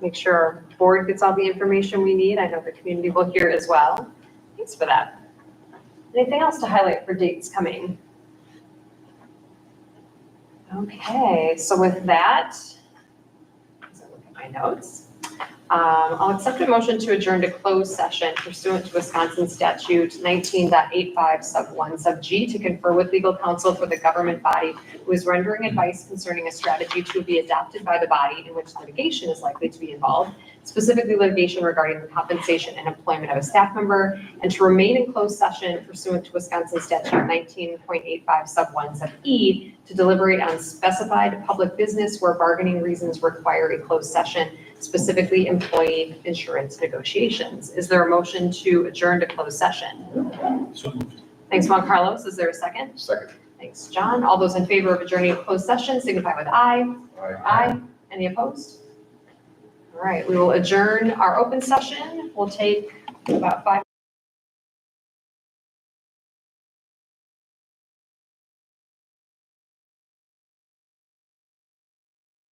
Make sure our board gets all the information we need. I know the community will hear as well. Thanks for that. Anything else to highlight for dates coming? Okay, so with that, as I look at my notes, I'll accept a motion to adjourn to closed session pursuant to Wisconsin statute 19.85 sub 1 sub G to confer with legal counsel for the government body who is rendering advice concerning a strategy to be adopted by the body in which litigation is likely to be involved, specifically litigation regarding the compensation and employment of a staff member, and to remain in closed session pursuant to Wisconsin statute 19.85 sub 1 sub E to deliberate on specified public business where bargaining reasons require a closed session, specifically employee insurance negotiations. Is there a motion to adjourn to closed session? So moved. Thanks, Juan Carlos. Is there a second? Second. Thanks, John. All those in favor of adjourning to closed session signify with aye. Aye. Aye. Any opposed? All right, we will adjourn our open session. We'll take about 5